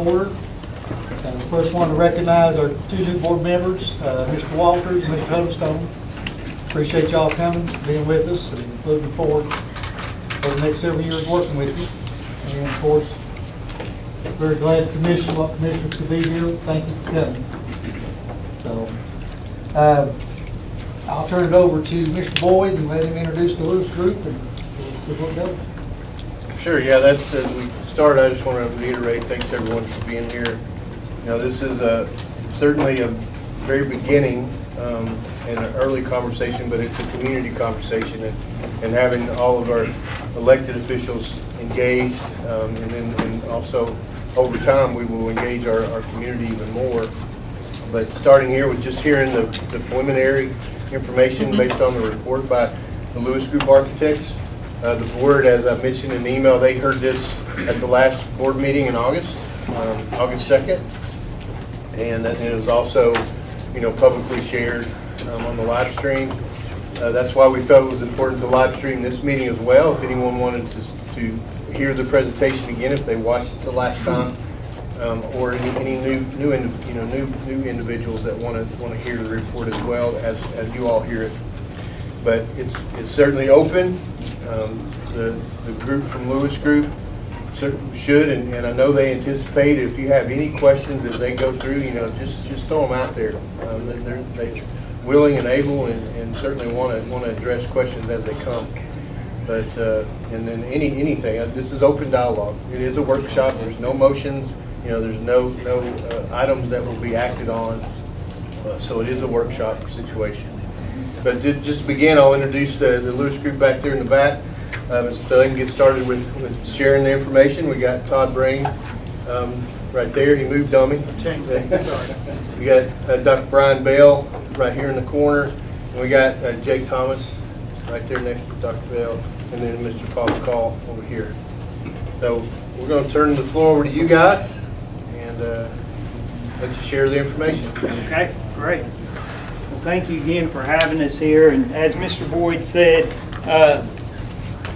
order. First one to recognize our two new board members, Mr. Walters and Mr. Huddlestone. Appreciate y'all coming, being with us, and looking forward for the next several years working with you. And of course, very glad commissioners to be here. Thank you for coming. So, I'll turn it over to Mr. Boyd and let him introduce the Lewis Group, and we'll see what goes. Sure, yeah, that's, as we start, I just want to reiterate, thanks everyone for being here. You know, this is certainly a very beginning and an early conversation, but it's a community conversation, and having all of our elected officials engaged, and also over time we will engage our community even more. But starting here with just hearing the preliminary information based on the report by the Lewis Group Architects. The board, as I mentioned in the email, they heard this at the last board meeting in August, August 2nd. And it was also, you know, publicly shared on the live stream. That's why we felt it was important to live stream this meeting as well. If anyone wanted to hear the presentation again, if they watched it the last time, or any new individuals that want to hear the report as well as you all hear it. But it's certainly open. The group from Lewis Group should, and I know they anticipate, if you have any questions as they go through, you know, just throw them out there. They're willing and able, and certainly want to address questions as they come. But and then anything, this is open dialogue. It is a workshop. There's no motions. You know, there's no items that will be acted on. So it is a workshop situation. But just to begin, I'll introduce the Lewis Group back there in the back. So they can get started with sharing the information. We got Todd Brain right there. He moved on me. Sorry. We got Dr. Brian Bell right here in the corner. And we got Jake Thomas right there next to Dr. Bell. And then Mr. Paul McCall over here. So we're going to turn the floor over to you guys and let you share the information. Okay, great. Well, thank you again for having us here. And as Mr. Boyd said,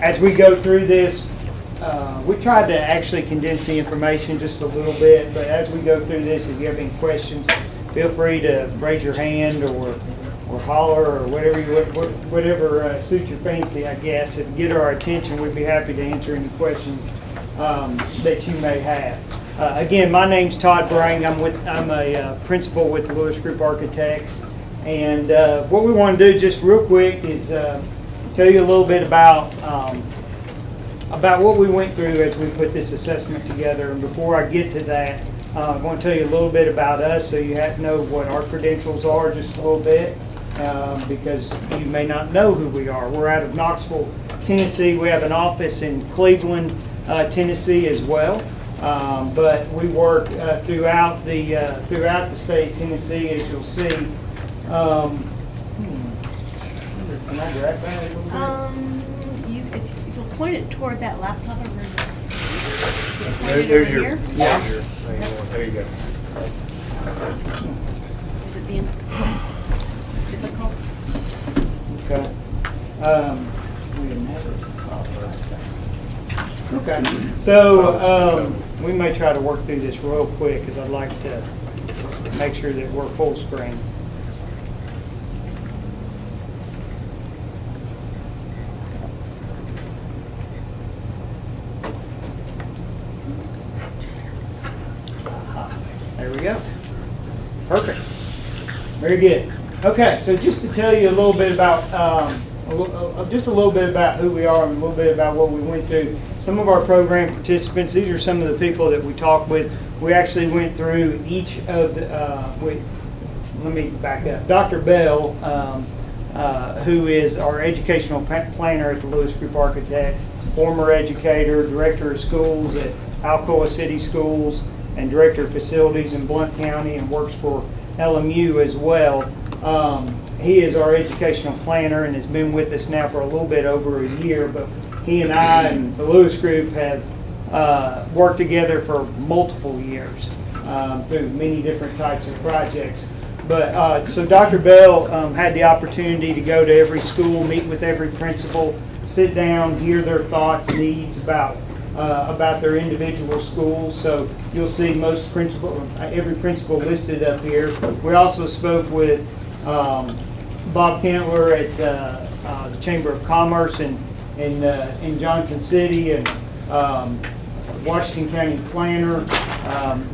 as we go through this, we tried to actually condense the information just a little bit, but as we go through this, if you have any questions, feel free to raise your hand or holler or whatever suits your fancy, I guess. If you get our attention, we'd be happy to answer any questions that you may have. Again, my name's Todd Brain. I'm a principal with the Lewis Group Architects, and what we want to do just real quick is tell you a little bit about what we went through as we put this assessment together. And before I get to that, I want to tell you a little bit about us, so you have to know what our credentials are just a little bit, because you may not know who we are. We're out of Knoxville, Tennessee. We have an office in Cleveland, Tennessee as well. But we work throughout the state of Tennessee, as you'll see. Can I grab that a little bit? If you'll point it toward that laptop over There's your, here. there you go. Is it being difficult? Okay. We didn't have this. Okay. So we may try to work through this real quick, because I'd like to make sure that we're full screen. There we go. Perfect. Very good. Okay, so just to tell you a little bit about who we are and a little bit about what we went through. Some of our program participants, these are some of the people that we talked with. We actually went through each of the, let me back up. Dr. Bell, who is our educational planner at the Lewis Group Architects, former educator, director of schools at Alcoa City Schools, and director of facilities in Blount County, and works for LMU as well. He is our educational planner and has been with us now for a little bit over a year, but he and I and the Lewis Group have worked together for multiple years through many different types of projects. But so Dr. Bell had the opportunity to go to every school, meet with every principal, sit down, hear their thoughts, needs about about their individual schools. So you'll see every principal listed up here. We also spoke with Bob Kentler at the Chamber of Commerce in Johnson City, and Washington County Planner,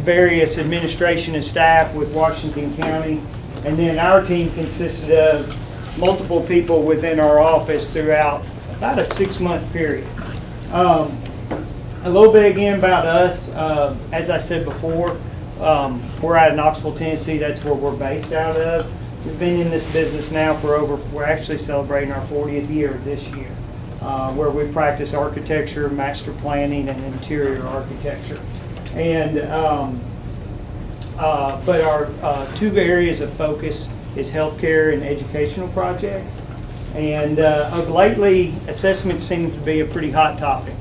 various administration and staff with Washington County. And then our team consisted of multiple people within our office throughout about a 6-month period. A little bit again about us. As I said before, we're out of Knoxville, Tennessee. That's where we're based out of. We've been in this business now we're actually celebrating our 40th year this year, where we practice architecture, master planning, and interior architecture. And but our 2 areas of focus is healthcare and educational projects. And of lately, assessment seems to be a pretty hot topic.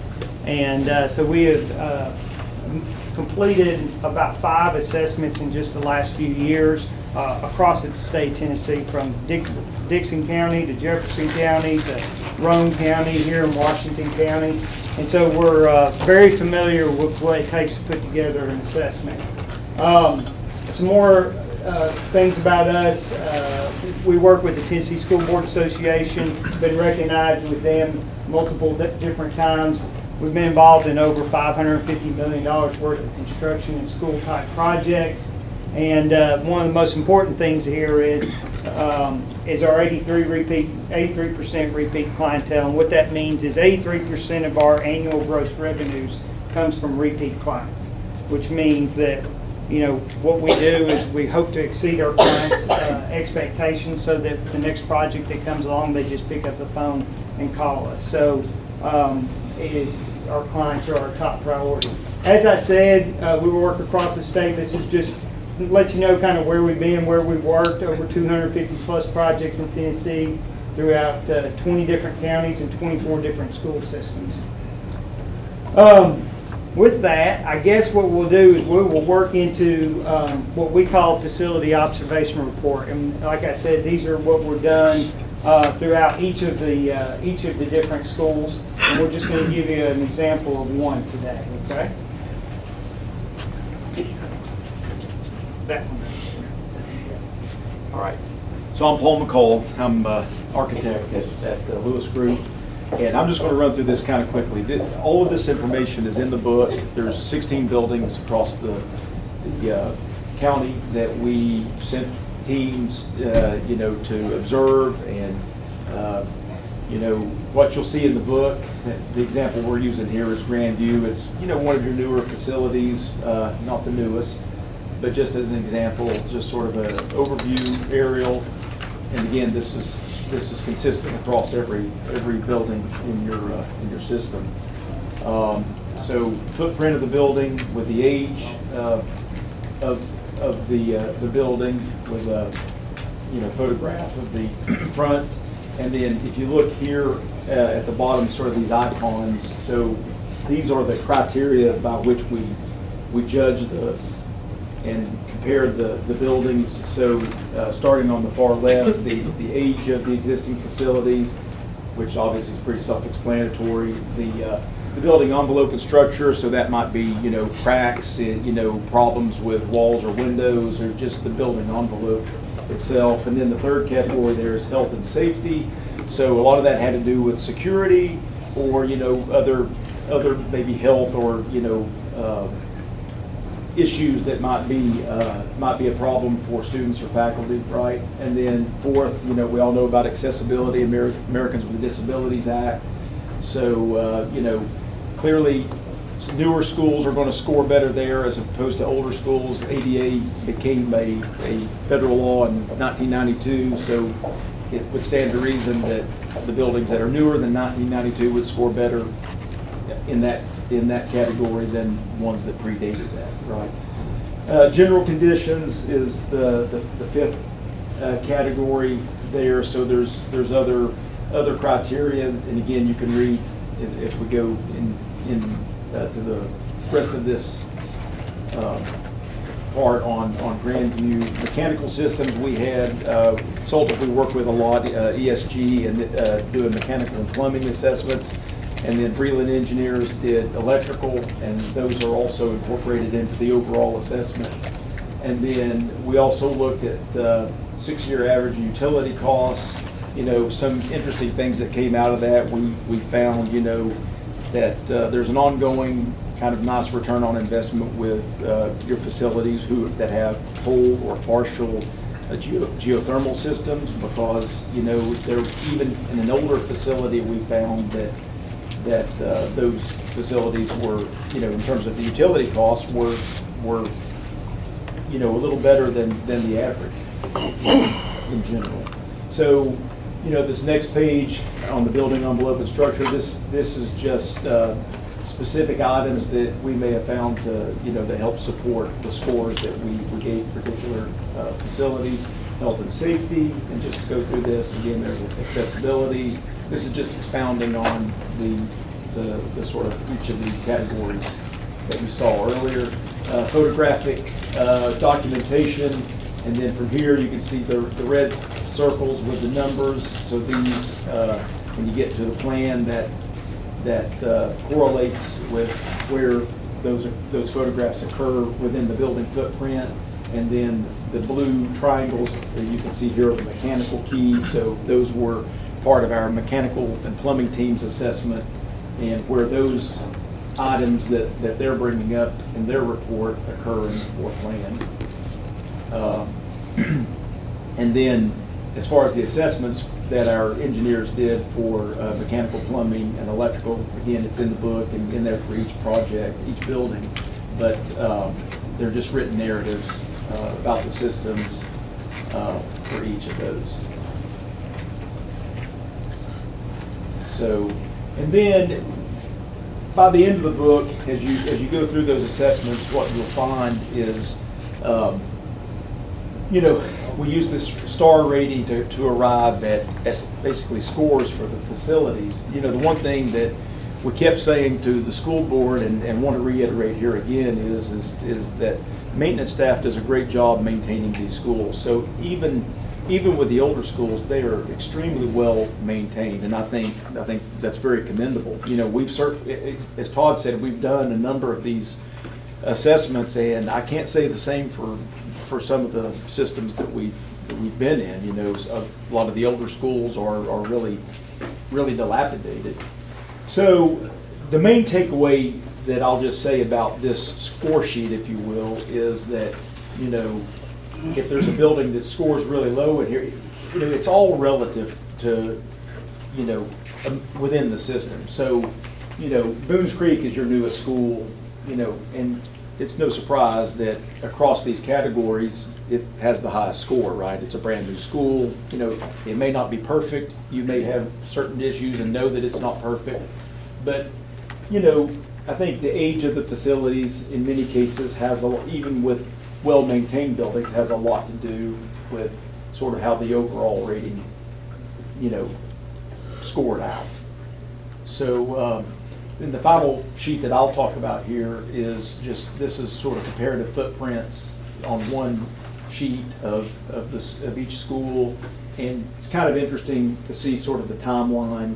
And so we have completed about 5 assessments in just the last few years across the state of Tennessee, from Dixon County to Jefferson County to Roane County here in Washington County. And so we're very familiar with what it takes to put together an assessment. Some more things about us. We work with the Tennessee School Board Association, been recognized with them multiple different times. We've been involved in over $550 million worth of construction and school type projects. And one of the most important things here is our 83% repeat clientele. And what that means is 83% of our annual gross revenues comes from repeat clients, which means that, you know, what we do is we hope to exceed our clients' expectations, so that the next project that comes along, they just pick up the phone and call us. So our clients are our top priority. As I said, we work across the state. This is just to let you know kind of where we've been, where we've worked. Over 250 plus projects in Tennessee throughout 20 different counties and 24 different school systems. With that, I guess what we'll do is we will work into what we call a facility observation report. And like I said, these are what we're done throughout each of the different schools. And we're just going to give you an example of one today, okay? That one. All right. So I'm Paul McCall. I'm architect at the Lewis Group. And I'm just going to run through this kind of quickly. All of this information is in the book. There's 16 buildings across the county that we sent teams, to observe. And, what you'll see in the book, the example we're using here is Grandview. It's, one of your newer facilities, not the newest, but just as an example, just sort of an overview aerial. And again, this is consistent across every building in your system. So footprint of the building with the age of the building, with a photograph of the front, and then if you look here at the bottom, sort of these icons. So these are the criteria by which we judge and compare the buildings. So starting on the far left, the age of the existing facilities, which obviously is pretty self-explanatory. The building envelope and structure, so that might be cracks, problems with walls or windows, or just the building envelope itself. And then the third category there is health and safety. So a lot of that had to do with security, or other maybe health or issues that might be a problem for students or faculty, right? And then fourth, we all know about accessibility, Americans with Disabilities Act. So clearly newer schools are going to score better there as opposed to older schools. ADA became a federal law in 1992, so it would stand to reason that the buildings that are newer than 1992 would score better in that category than ones that predated that, right? General conditions is the fifth category there. So there's other criteria, and again, you can read as we go to the rest of this part on Grandview. Mechanical systems, we had consultant we work with a lot, ESG, and doing mechanical and plumbing assessments. And then Freeland Engineers did electrical, and those are also incorporated into the overall assessment. And then we also looked at 6-year average utility costs, some interesting things that came out of that. We found, that there's an ongoing kind of nice return on investment with your facilities that have whole or partial geothermal systems, because they're even in an older facility we found that those facilities were, in terms of the utility costs, were a little better than the average in general. So this next page on the building envelope and structure, this is just specific items that we may have found to, that help support the scores that we gave particular facilities. Health and safety, and just to go through this, again, there's accessibility. This is just expounding on the sort of each of these categories that we saw earlier. Photographic documentation, and then from here you can see the red circles with the numbers. So these, when you get to the plan, that correlates with where those photographs occur within the building footprint. And then the blue triangles that you can see here are the mechanical keys. So those were part of our mechanical and plumbing team's assessment, and where those items that they're bringing up in their report occur in the floor plan. And then as far as the assessments that our engineers did for mechanical, plumbing, and electrical, again, it's in the book and in there for each project, each building, but they're just written narratives about the systems for each of those. So, and then by the end of the book, as you go through those assessments, what you'll find is, we use this star rating to arrive at basically scores for the facilities. The one thing that we kept saying to the school board and want to reiterate here again is that maintenance staff does a great job maintaining these schools. So even with the older schools, they are extremely well maintained, and I think that's very commendable. We've as Todd said, we've done a number of these assessments, and I can't say the same for some of the systems that we've been in. A lot of the older schools are really dilapidated. So the main takeaway that I'll just say about this score sheet, if you will, is that if there's a building that scores really low in here, it's all relative to within the system. So Boones Creek is your newest school, and it's no surprise that across these categories it has the highest score, right? It's a brand new school. It may not be perfect. You may have certain issues and know that it's not perfect, but I think the age of the facilities in many cases has even with well-maintained buildings, has a lot to do with sort of how the overall rating, scored out. So then the final sheet that I'll talk about here is this is sort of comparative footprints on one sheet of each school, and it's kind of interesting to see sort of the timeline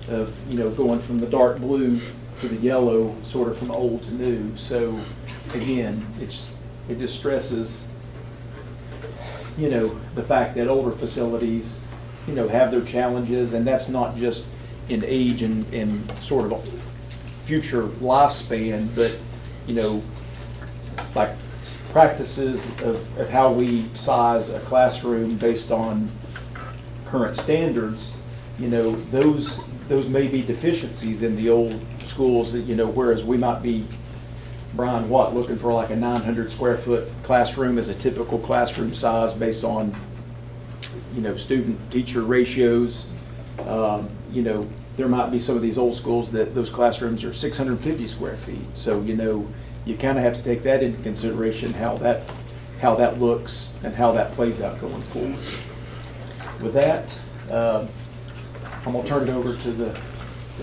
of going from the dark blue to the yellow, sort of from old to new. So again, it just stresses, the fact that older facilities, have their challenges, and that's not just in age and sort of future lifespan, but, like practices of how we size a classroom based on current standards, those may be deficiencies in the old schools that, whereas we might be, Brian, looking for like a 900 square foot classroom as a typical classroom size based on, student-teacher ratios. There might be some of these old schools that those classrooms are 650 square feet. So, you kind of have to take that into consideration, how that looks and how that plays out going forward. With that, I'm going to turn it over to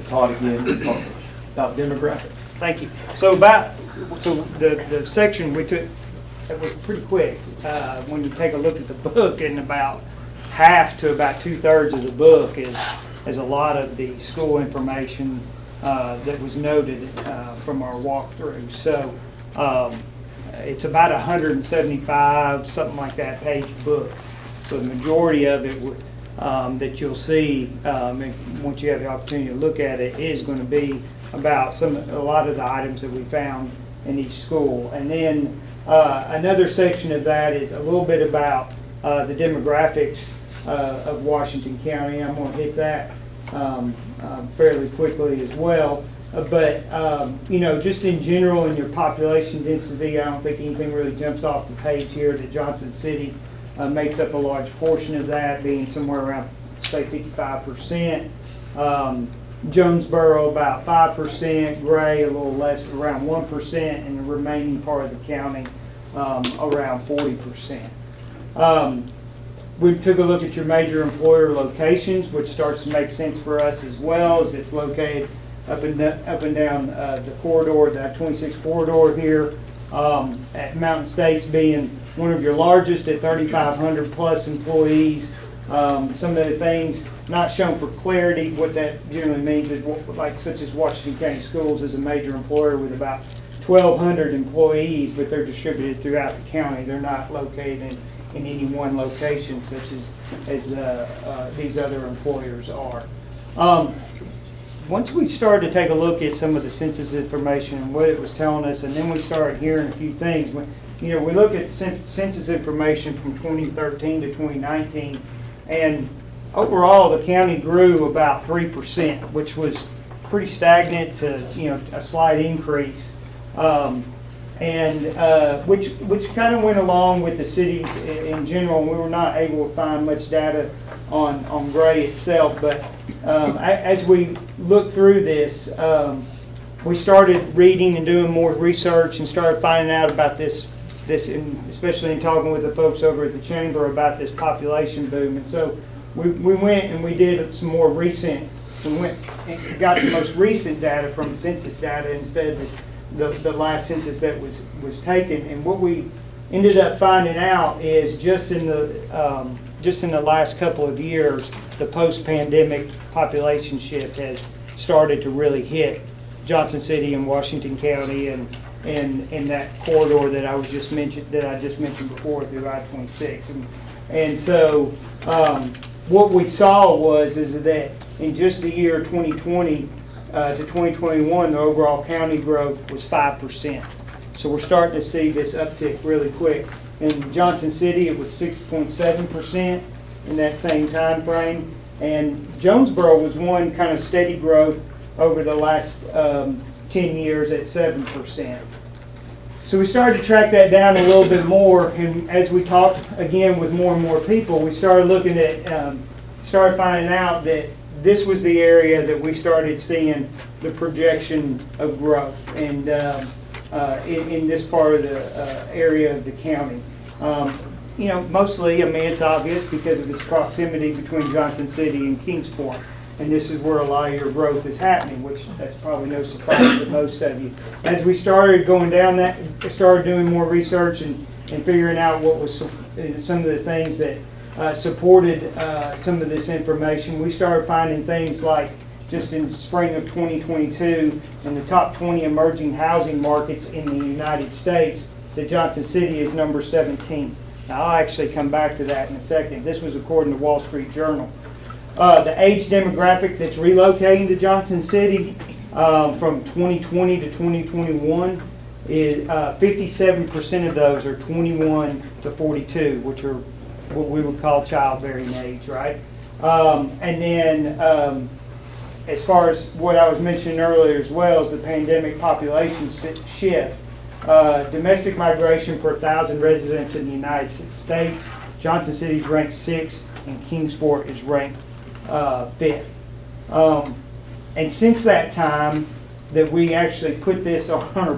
Todd again to talk about demographics. Thank you. So the section we took, that was pretty quick. When you take a look at the book, and about half to about 2/3 of the book is a lot of the school information that was noted from our walkthrough. So it's about 175, something like that, page book. So the majority of it that you'll see, once you have the opportunity to look at it, is going to be about a lot of the items that we found in each school. And then another section of that is a little bit about the demographics of Washington County. I'm going to hit that fairly quickly as well. But just in general, in your population density, I don't think anything really jumps off the page here. That Johnson City makes up a large portion of that, being somewhere around, say, 55%. Jonesboro about 5%, Gray a little less, around 1%, and the remaining part of the county around 40%. We took a look at your major employer locations, which starts to make sense for us as well, as it's located up and down the corridor, the I-26 corridor here. At Mountain States being one of your largest at 3,500 plus employees. Some of the things not shown for clarity, what that generally means is, such as Washington County Schools is a major employer with about 1,200 employees, but they're distributed throughout the county. They're not located in any one location, such as these other employers are. Once we started to take a look at some of the census information and what it was telling us, and then we started hearing a few things. We look at census information from 2013 to 2019, and overall the county grew about 3%, which was pretty stagnant to a slight increase, which kind of went along with the cities in general. We were not able to find much data on Gray itself, but as we looked through this, we started reading and doing more research and started finding out about this, especially in talking with the folks over at the chamber about this population boom. And so we went and we did some more recent. We went and got the most recent data from census data instead of the last census that was taken. And what we ended up finding out is just in the last couple of years, the post-pandemic population shift has started to really hit Johnson City and Washington County and in that corridor that I just mentioned before through I-26. And so what we saw is that in just the year 2020 to 2021, the overall county growth was 5%. So we're starting to see this uptick really quick. In Johnson City, it was 6.7% in that same time frame. And Jonesboro was one kind of steady growth over the last 10 years at 7%. So we started to track that down a little bit more, and as we talked again with more and more people, we started looking at, started finding out that this was the area that we started seeing the projection of growth, and in this part of the area of the county. Mostly, it's obvious because of its proximity between Johnson City and Kingsport. And this is where a lot of your growth is happening, which that's probably no surprise to most of you. As we started going down that, started doing more research and figuring out what was some of the things that supported some of this information, we started finding things like just in spring of 2022, in the top 20 emerging housing markets in the United States, that Johnson City is number 17. Now, I'll actually come back to that in a second. This was according to Wall Street Journal. The age demographic that's relocating to Johnson City from 2020 to 2021 is 57% of those are 21 to 42, which are what we would call childbearing age, right? And then as far as what I was mentioning earlier as well as the pandemic population shift, domestic migration per 1,000 residents in the United States, Johnson City is ranked 6th and Kingsport is ranked 5th. And since that time that we actually put this on our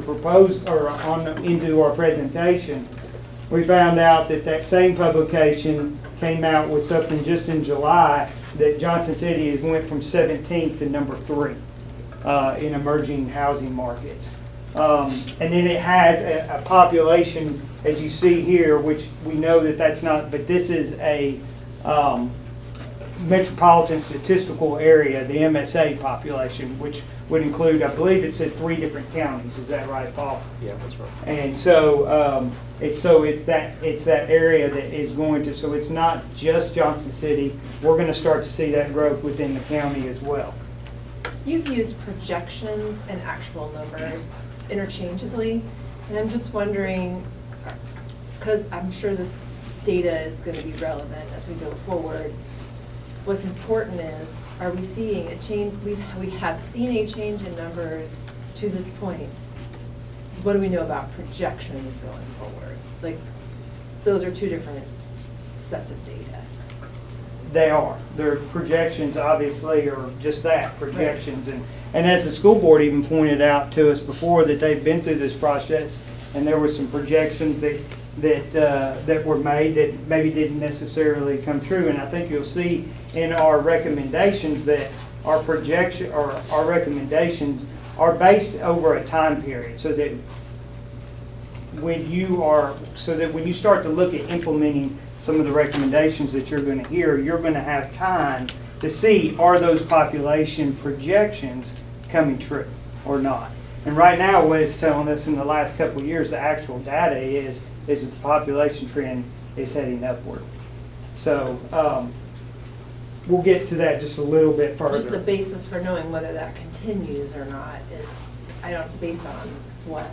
into our presentation, we found out that same publication came out with something just in July that Johnson City has went from 17th to number 3 in emerging housing markets. And then it has a population, as you see here, which we know that that's not, but this is a metropolitan statistical area, the MSA population, which would include, I believe it said 3 different counties. Is that right, Paul? Yeah, that's right. And so, it's that area that is going to, so it's not just Johnson City. We're going to start to see that growth within the county as well. You've used projections and actual numbers interchangeably, and I'm just wondering, because I'm sure this data is going to be relevant as we go forward, what's important is, are we seeing a change? We have seen a change in numbers to this point. What do we know about projections going forward? Like, those are 2 different sets of data. They are. Their projections obviously are just that, projections. And as the school board even pointed out to us before, that they've been through this process, and there were some projections that were made that maybe didn't necessarily come true. And I think you'll see in our recommendations that our projection, or our recommendations are based over a time period, so that when you start to look at implementing some of the recommendations that you're going to hear, you're going to have time to see, are those population projections coming true or not? And right now, what it's telling us in the last couple of years, the actual data is that the population trend is heading upward. So we'll get to that just a little bit further. Just the basis for knowing whether that continues or not is, based on what?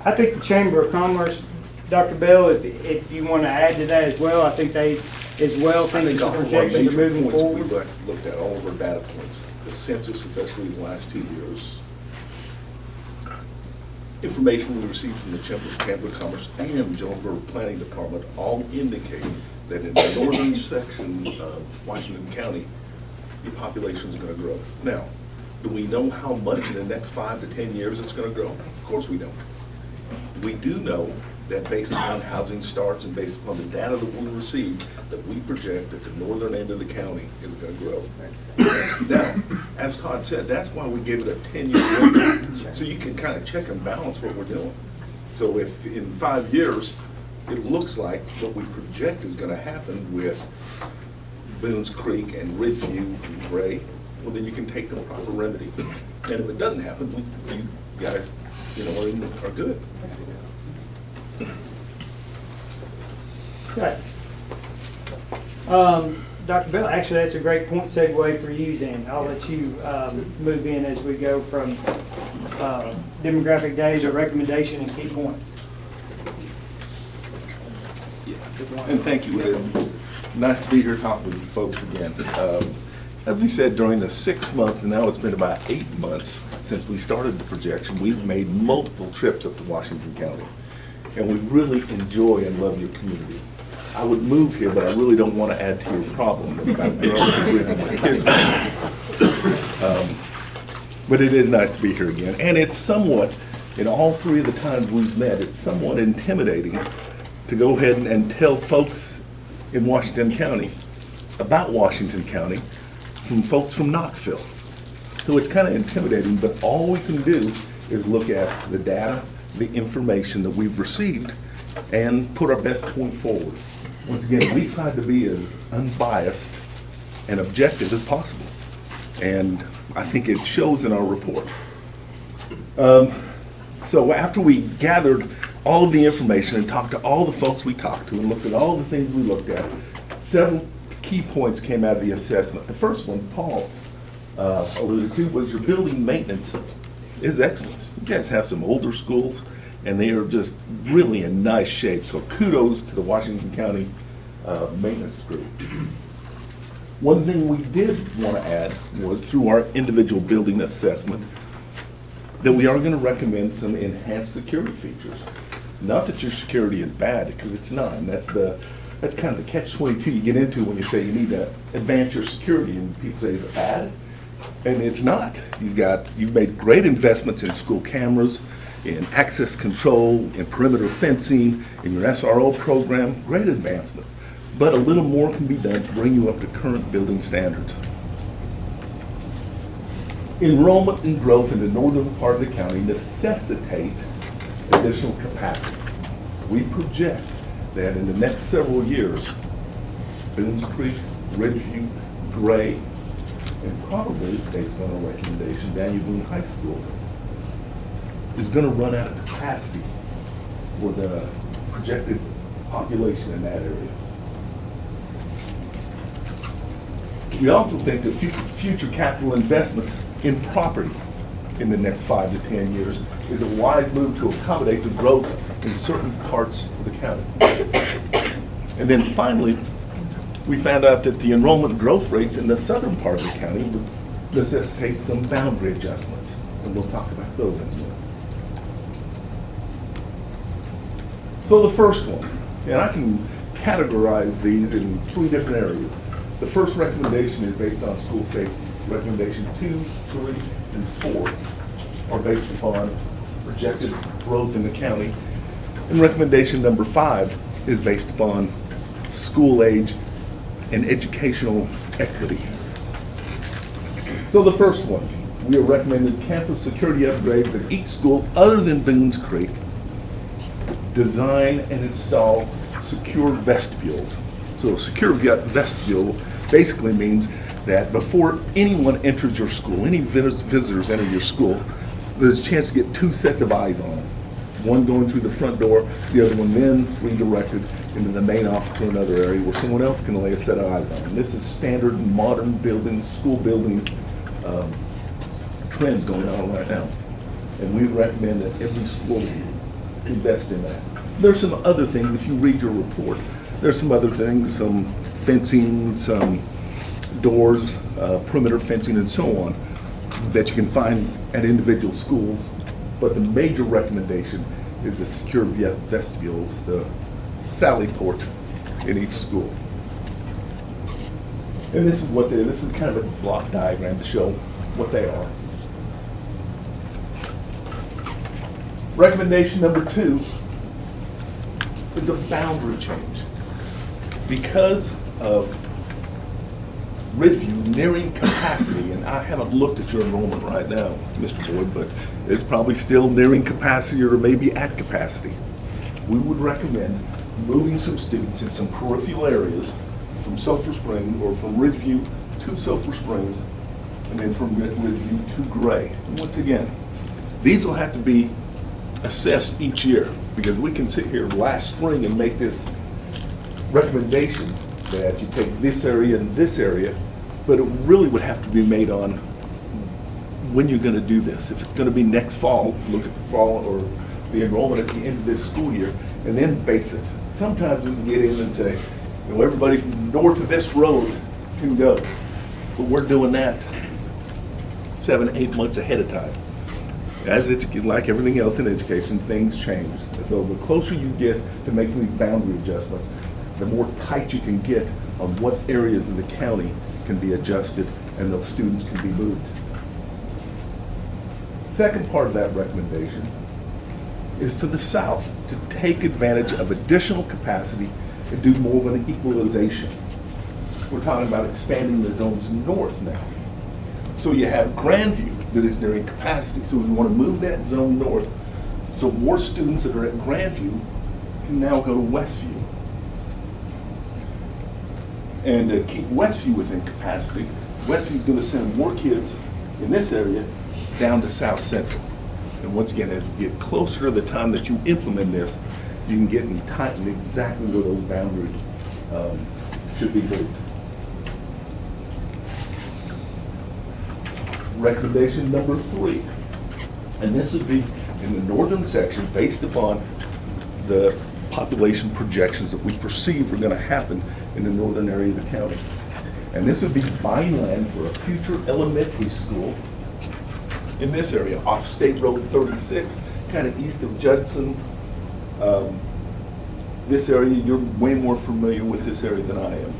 I think the Chamber of Commerce, Dr. Bell, if you want to add to that as well, I think they as well think the projections are moving forward. We looked at all of our data points, the census, especially the last 2 years, information we received from the Chamber of Commerce and Jonesboro Planning Department all indicate that in the northern section of Washington County, the population is going to grow. Now, do we know how much in the next 5 to 10 years it's going to grow? Of course we don't. We do know that based upon housing starts and based upon the data that we receive, that we project that the northern end of the county is going to grow. Now, as Todd said, that's why we gave it a 10-year window, so you can kind of check and balance what we're doing. So if in 5 years, it looks like what we project is going to happen with Boones Creek and Ridgeview and Gray, well, then you can take the proper remedy. And if it doesn't happen, you guys, are good. Okay. Dr. Bell, actually, that's a great point segue for you then. I'll let you move in as we go from demographic days or recommendation and key points. And thank you. Nice to be here talking with you folks again. As we said, during the 6 months, and now it's been about 8 months since we started the projection, we've made multiple trips up to Washington County. And we really enjoy and love your community. I would move here, but I really don't want to add to your problem about girls and my kids. But it is nice to be here again. And it's somewhat, in all 3 of the times we've met, it's somewhat intimidating to go ahead and tell folks in Washington County about Washington County from folks from Knoxville. So it's kind of intimidating, but all we can do is look at the data, the information that we've received, and put our best point forward. Once again, we tried to be as unbiased and objective as possible. And I think it shows in our report. So after we gathered all of the information and talked to all the folks we talked to and looked at all the things we looked at, several key points came out of the assessment. The first one, Paul alluded to, was your building maintenance is excellent. You guys have some older schools, and they are just really in nice shape. So kudos to the Washington County maintenance group. One thing we did want to add was through our individual building assessment that we are going to recommend some enhanced security features. Not that your security is bad, because it's not. And that's kind of the catch-22 you get into when you say you need to advance your security, and people say it's bad, and it's not. You've made great investments in school cameras, in access control, in perimeter fencing, in your SRO program, great advancements. But a little more can be done to bring you up to current building standards. Enrollment and growth in the northern part of the county necessitate additional capacity. We project that in the next several years, Boones Creek, Ridgeview, Gray, and probably, based on our recommendation, Daniel Boone High School is going to run out of capacity for the projected population in that area. We also think that future capital investments in property in the next 5 to 10 years is a wise move to accommodate the growth in certain parts of the county. And then finally, we found out that the enrollment growth rates in the southern part of the county would necessitate some boundary adjustments, and we'll talk about those in a minute. So the first one, and I can categorize these in 3 different areas. The first recommendation is based on school safety. Recommendation 2, 3, and 4 are based upon projected growth in the county. And recommendation number 5 is based upon school age and educational equity. So the first one, we have recommended campus security upgrades at each school other than Boones Creek. Design and install secure vestibules. So a secure vestibule basically means that before anyone enters your school, any visitors enter your school, there's a chance to get 2 sets of eyes on them. One going through the front door, the other one then redirected into the main office or another area where someone else can lay a set of eyes on them. This is standard modern building, school building trends going on right now. And we recommend that every school invest in that. There's some other things, if you read your report, there's some other things, some fencing, some doors, perimeter fencing, and so on, that you can find at individual schools. But the major recommendation is the secure vestibules, the sally port in each school. And this is kind of a block diagram to show what they are. Recommendation number 2 is a boundary change. Because of Ridgeview nearing capacity, and I haven't looked at your enrollment right now, Mr. Boyd, but it's probably still nearing capacity or maybe at capacity. We would recommend moving some students in some peripheral areas from Sulphur Springs or from Ridgeview to Sulphur Springs, and then from Ridgeview to Gray. And once again, these will have to be assessed each year, because we can sit here last spring and make this recommendation that you take this area and this area, but it really would have to be made on when you're going to do this. If it's going to be next fall, look at the fall or the enrollment at the end of this school year, and then base it. Sometimes we can get in and say, you know, everybody from north of this road can go, but we're doing that 7, 8 months ahead of time. As like everything else in education, things change. So the closer you get to making these boundary adjustments, the more tight you can get on what areas of the county can be adjusted and those students can be moved. Second part of that recommendation is to the south, to take advantage of additional capacity and do more of an equalization. We're talking about expanding the zones north now. So you have Grandview that is nearing capacity. So we want to move that zone north so more students that are at Grandview can now go to Westview. And to keep Westview within capacity, Westview is going to send more kids in this area down to South Central. And once again, as we get closer to the time that you implement this, you can get and tighten exactly where those boundaries should be moved. Recommendation number 3, and this would be in the northern section based upon the population projections that we perceive are going to happen in the northern area of the county. And this would be buying land for a future elementary school in this area, off State Road 36, kind of east of Judson. This area, you're way more familiar with this area than I am.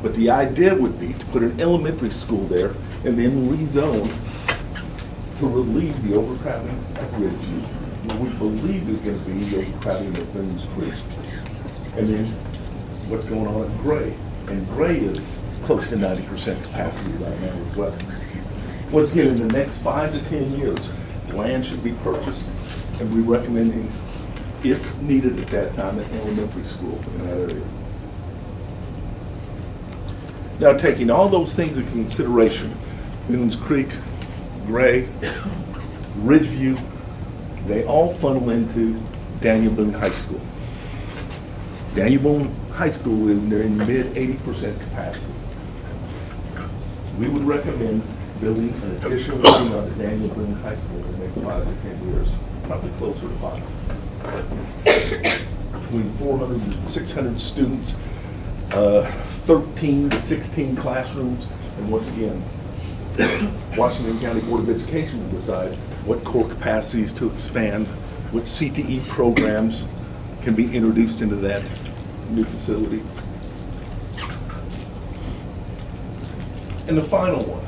But the idea would be to put an elementary school there and then rezone to relieve the overcrowding at Ridgeview, what we believe is going to be the overcrowding at Boones Creek. And then what's going on at Gray. And Gray is close to 90% capacity right now as well. Once again, in the next 5 to 10 years, land should be purchased, and we're recommending, if needed at that time, an elementary school in that area. Now, taking all those things into consideration, Boones Creek, Gray, Ridgeview, they all funnel into Daniel Boone High School. Daniel Boone High School is nearing mid 80% capacity. We would recommend building an additional wing on at Daniel Boone High School in the next 5 to 10 years, probably closer to 5. Between 400 and 600 students, 13 to 16 classrooms, and once again, Washington County Board of Education will decide what core capacities to expand, what CTE programs can be introduced into that new facility. And the final one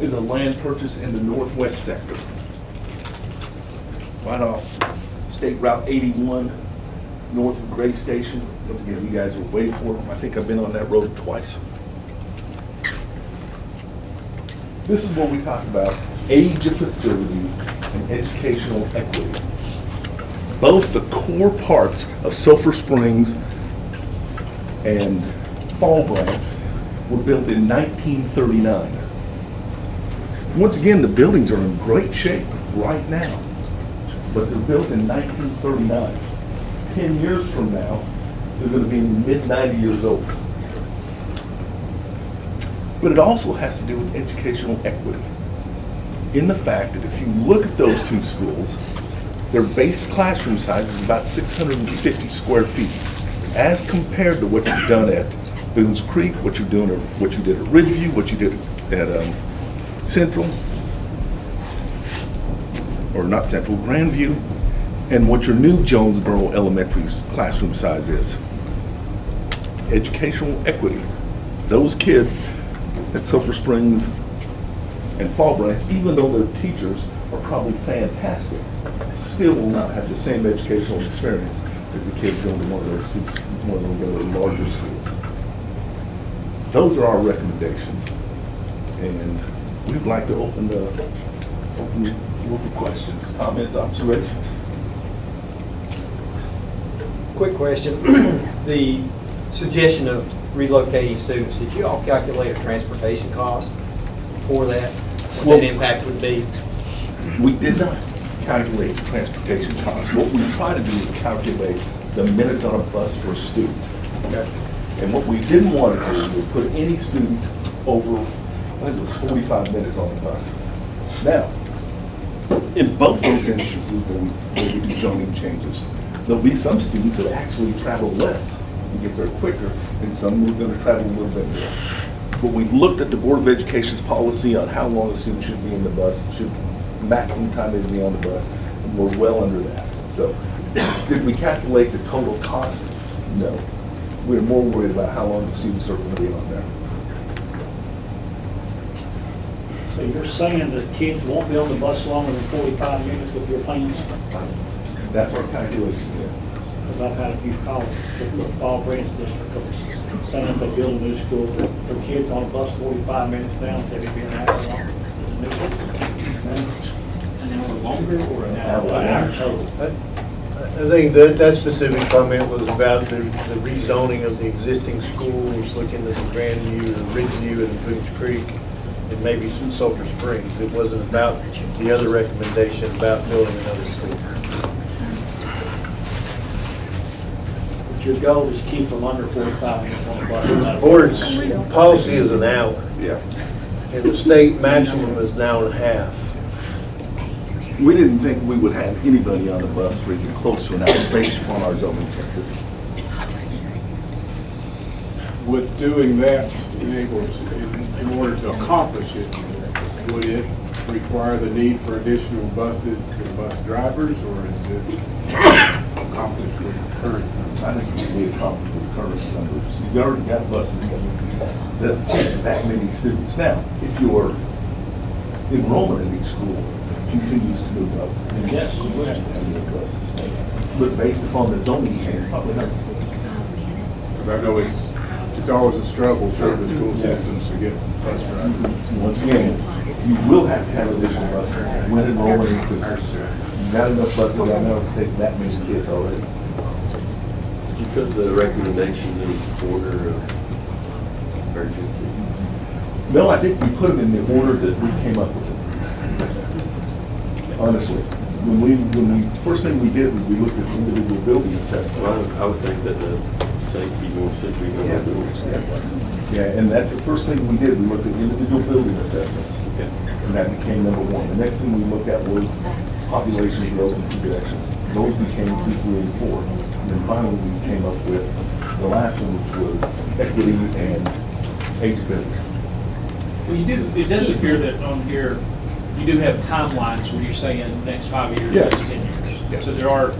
is a land purchase in the northwest sector, right off State Route 81, north of Gray Station. Once again, you guys will wait for them. I think I've been on that road twice. This is where we talk about age of facilities and educational equity. Both the core parts of Sulphur Springs and Fall Branch were built in 1939. Once again, the buildings are in great shape right now, but they're built in 1939. 10 years from now, they're going to be mid-90 years old. But it also has to do with educational equity, in the fact that if you look at those two schools, their base classroom size is about 650 square feet, as compared to what you've done at Boones Creek, what you did at Ridgeview, what you did at Central, or not Central, Grandview, and what your new Jonesboro Elementary classroom size is. Educational equity. Those kids at Sulphur Springs and Fall Branch, even though their teachers are probably fantastic, still will not have the same educational experience as the kids going to one of those other larger schools. Those are our recommendations, and we'd like to open the floor for questions, comments, observations. Quick question. The suggestion of relocating students, did you all calculate a transportation cost for that? What Well, that impact would be? We did not calculate the transportation costs. What we try to do is calculate the minutes on a bus for a student. Okay. And what we didn't want to do was put any student over, I think it was 45 minutes on the bus. Now, in both those instances where we do zoning changes, there'll be some students that actually travel less and get there quicker, and some who are going to travel a little bit more. But we've looked at the Board of Education's policy on how long a student should be in the bus, maximum time they should be on the bus, and we're well under that. So, did we calculate the total cost? No. We're more worried about how long the students are going to be on there. So you're saying that kids won't be on the bus longer than 45 minutes with your plans? That's our calculation, yeah. Because I've had a few calls with the Fall Branch District saying they build a new school for kids on a bus 45 minutes now, instead of being an hour longer. An hour longer or an hour total? I think that specific comment was about the rezoning of the existing schools, looking at the Grandview, the Ridgeview, and Boones Creek, and maybe some Sulphur Springs. It wasn't about the other recommendation about building another school. But your goal is to keep them under 45 minutes on the bus. The board's policy is an hour, Yeah. and the state maximum is an hour and a half. We didn't think we would have anybody on the bus for even close to an hour based upon our zoning changes. With doing that, in order to accomplish it, would it require the need for additional buses and bus drivers, or is it accomplished with the current? I think it can be accomplished with current numbers. You've already got buses that take that many students. Now, if your enrollment in each school continues to move up, then yes, you will have to have more buses. But based upon the zoning change, probably not. But I know it's always a struggle for the school systems to get bus drivers. Once again, you will have to have additional buses when enrollment increases. Not enough buses right now to take that many kids already. Did you put the recommendations in order of urgency? No, I think we put them in the order that we came up with them. Honestly, first thing we did was we looked at individual building assessments. Well, I would think that the safety one should be number one. Yeah, and that's the first thing we did. We looked at individual building assessments. Okay. And that became number one. The next thing we looked at was population growth and projections. Those became 2, 3, and 4. And then finally, we came up with the last one, which was equity and age buildings. Well, you do, it does appear that on here, you do have timelines where you're saying next 5 years, Yes. next 10 years. Yes. So there are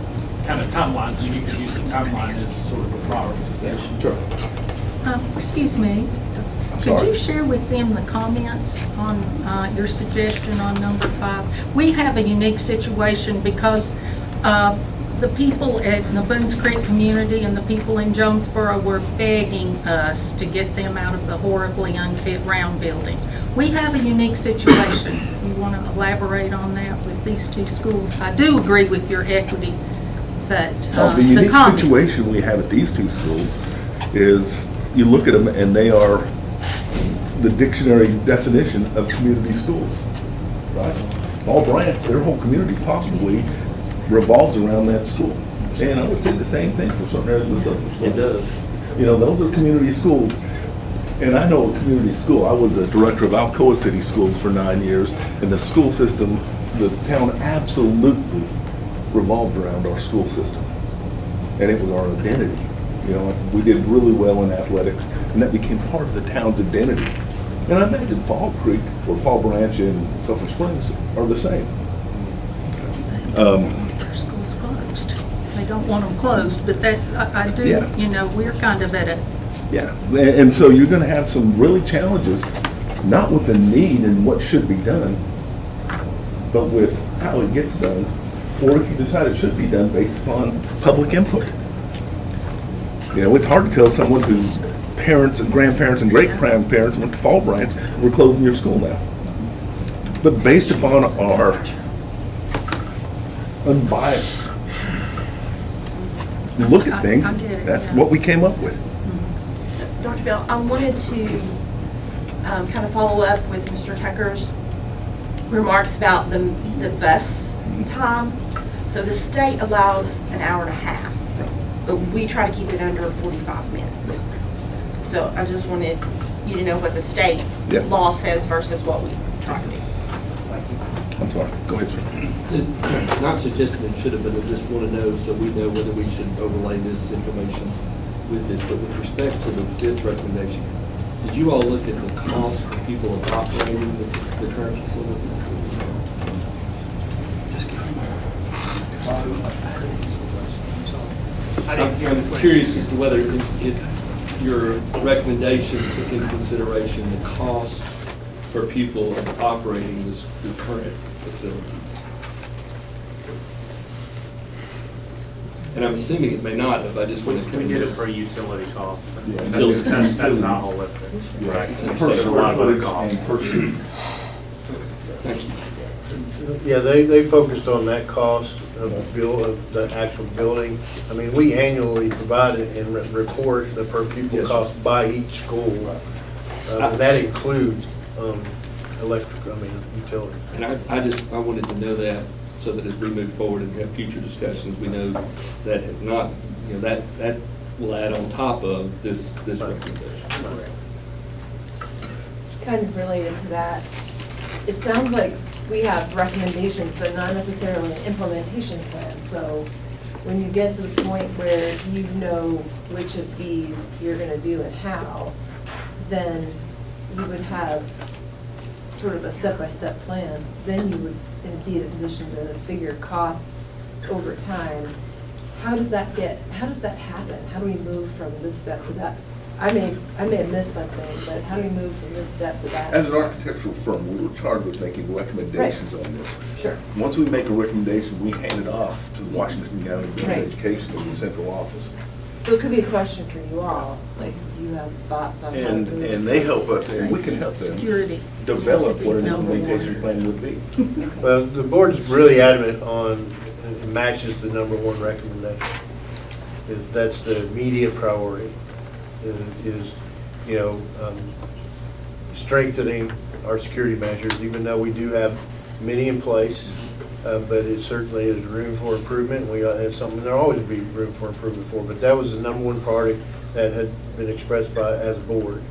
kind of timelines, and you could use the timeline as sort of a prioritization. Sure. Excuse me, could sorry. you share with them the comments on your suggestion on number 5? We have a unique situation because the people at the Boones Creek community and the people in Jonesboro were begging us to get them out of the horribly unfit round building. We have a unique situation. You want to elaborate on that with these two schools? I do agree with your equity, but The unique comments. situation we have at these two schools is you look at them and they are the dictionary definition of community schools, right? All Branch, their whole community possibly revolves around that school. And I would say the same thing for certain areas of the Central School. It does. You know, those are community schools. And I know a community school. I was a director of Alcoa City Schools for 9 years, and the school system, the town absolutely revolved around our school system. And it was our identity. You know, we did really well in athletics, and that became part of the town's identity. And I imagine Fall Creek, or Fall Branch and Sulphur Springs are the same. Their school's closed. They don't want them closed, but that, I do, Yeah. you know, we're kind of at a, Yeah, and so you're gonna have some really challenges, not with the need and what should be done, but with how it gets done, or if you decide it should be done based upon public input. You know, it's hard to tell someone whose parents and grandparents and great-grandparents went to Fall Branch, we're closing your school now. But based upon our unbiased look at things, I get it, that's yeah. what we came up with. So, Dr. Bell, I wanted to kind of follow up with Mr. Tucker's remarks about the bus time. So the state allows an hour and a half, but we try to keep it under 45 minutes. So I just wanted you to know what the state Yeah. law says versus what we try to do. I'm sorry, go ahead, sir. Not suggesting it should have, but I just want to know so we know whether we should overlay this information with this. But with respect to the fifth recommendation, did you all look at the cost for people of operating the current facilities? I'm curious as to whether your recommendation took into consideration the cost for people of operating the current facilities. And I'm assuming it may not have, I just want to. We did it for utility costs. Yeah. That's not holistic. Right. Per There's a lot of other square costs. footage and per sheet. Thank you. Yeah, they focused on that cost of the actual building. I mean, we annually provide it and report the per pupil Yes. cost by each school. And that includes utilities. And I wanted to know that so that as we move forward and have future discussions, we know that has not, you know, that will add on top of this recommendation. Kind of related to that, it sounds like we have recommendations, but not necessarily an implementation plan. So when you get to the point where you know which of these you're gonna do and how, then you would have sort of a step-by-step plan. Then you would be in a position to figure costs over time. How does that happen? How do we move from this step to that? I may have missed something, but how do we move from this step to that? As an architectural firm, we were charged with making recommendations on this. Sure. Once we make a recommendation, we hand it off to the Washington County Board Right. of Education in the central office. So it could be a question for you all, like, do you have thoughts on how to And move? they help us, and we can help them security. develop what an Number one. implementation plan would be. Well, the board's really adamant on, it matches the number one recommendation. That's the immediate priority, is strengthening our security measures, even though we do have many in place, but it certainly is room for improvement. We have something there'll always be room for improvement for, but that was the number one priority that had been expressed as a board.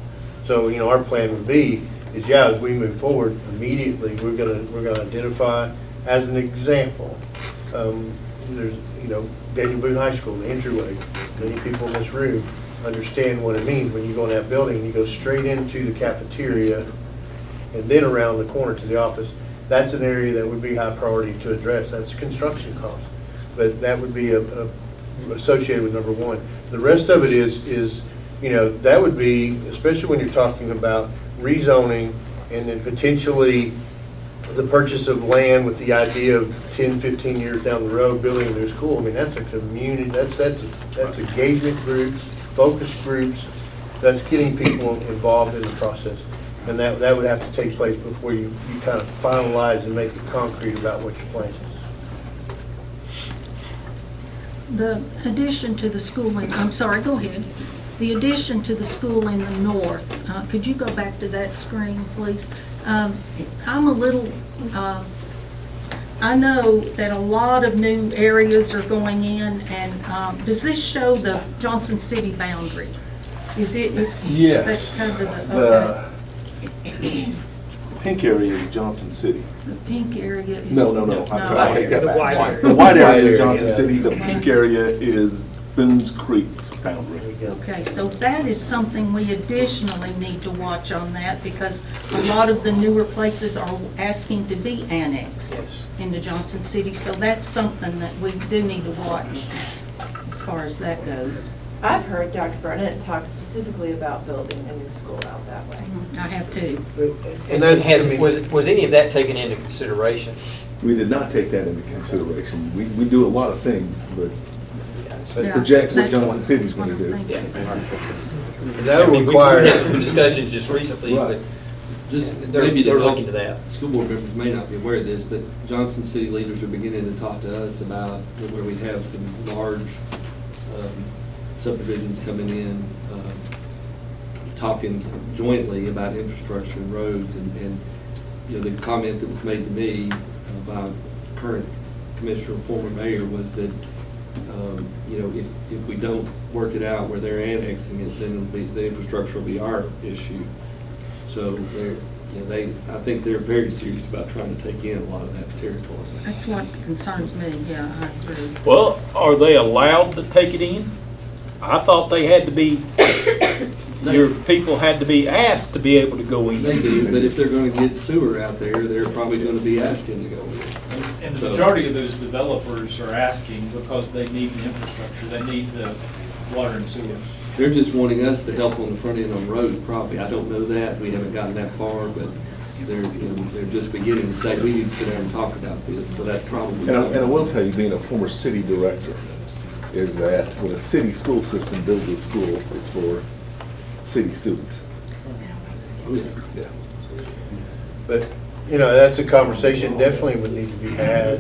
So, our plan would be is, as we move forward, immediately, we're gonna identify, as an example, there's, Daniel Boone High School, the entryway. Many people in this room understand what it means when you go in that building and you go straight into the cafeteria and then around the corner to the office. That's an area that would be high priority to address. That's construction cost. But that would be associated with number one. The rest of it is that would be, especially when you're talking about rezoning and then potentially the purchase of land with the idea of 10, 15 years down the road building a new school. I mean, that's a community, that's engagement groups, focus groups, that's getting people involved in the process. And that would have to take place before you kind of finalize and make it concrete about what your plan is. The addition to the school in, I'm sorry, go ahead. The addition to the school in the north, could you go back to that screen, please? I'm a little, I know that a lot of new areas are going in, and does this show the Johnson City boundary? Is it? Yes. That's kind of the, The pink area is Johnson City. The pink area is. No. I take that The back. white area. The white area is Johnson Yeah. City. The pink area is Boone's Creek's boundary. Okay, so that is something we additionally need to watch on that, because a lot of the newer places are asking to be annexed into Johnson City, so that's something that we do need to watch as far as that goes. I've heard Dr. Burnett talk specifically about building a new school out that way. I have too. And that's, Was any of that taken into consideration? We did not take that into consideration. We do a lot of things, but Yeah, projects what that's Johnson City's what going to I'm do. thinking. that would We require. had some discussions just recently, but Right. Just they're maybe to help, looking to that. school board members may not be aware of this, but Johnson City leaders are beginning to talk to us about where we have some large subdivisions coming in, talking jointly about infrastructure and roads, and the comment that was made to me by current commissioner, former mayor, was that if we don't work it out where they're annexing it, then it'll be, the infrastructure will be our issue. So I think they're very serious about trying to take in a lot of that territory. That's what concerns me, yeah, I agree. Well, are they allowed to take it in? I thought they had to be, your people had to be asked to be able to go in. They do, but if they're gonna get sewer out there, they're probably gonna be asking to go in. And the majority of those developers are asking because they need the infrastructure, they need the water and sewer. They're just wanting us to help on the front end on roads, probably. I don't know that, we haven't gotten that far, but they're just beginning to say, we need to sit down and talk about this, so that's probably. And I will tell you, being a former city director, is that when a city school system builds a school, it's for city students. Yeah. But, that's a conversation definitely would need to be had,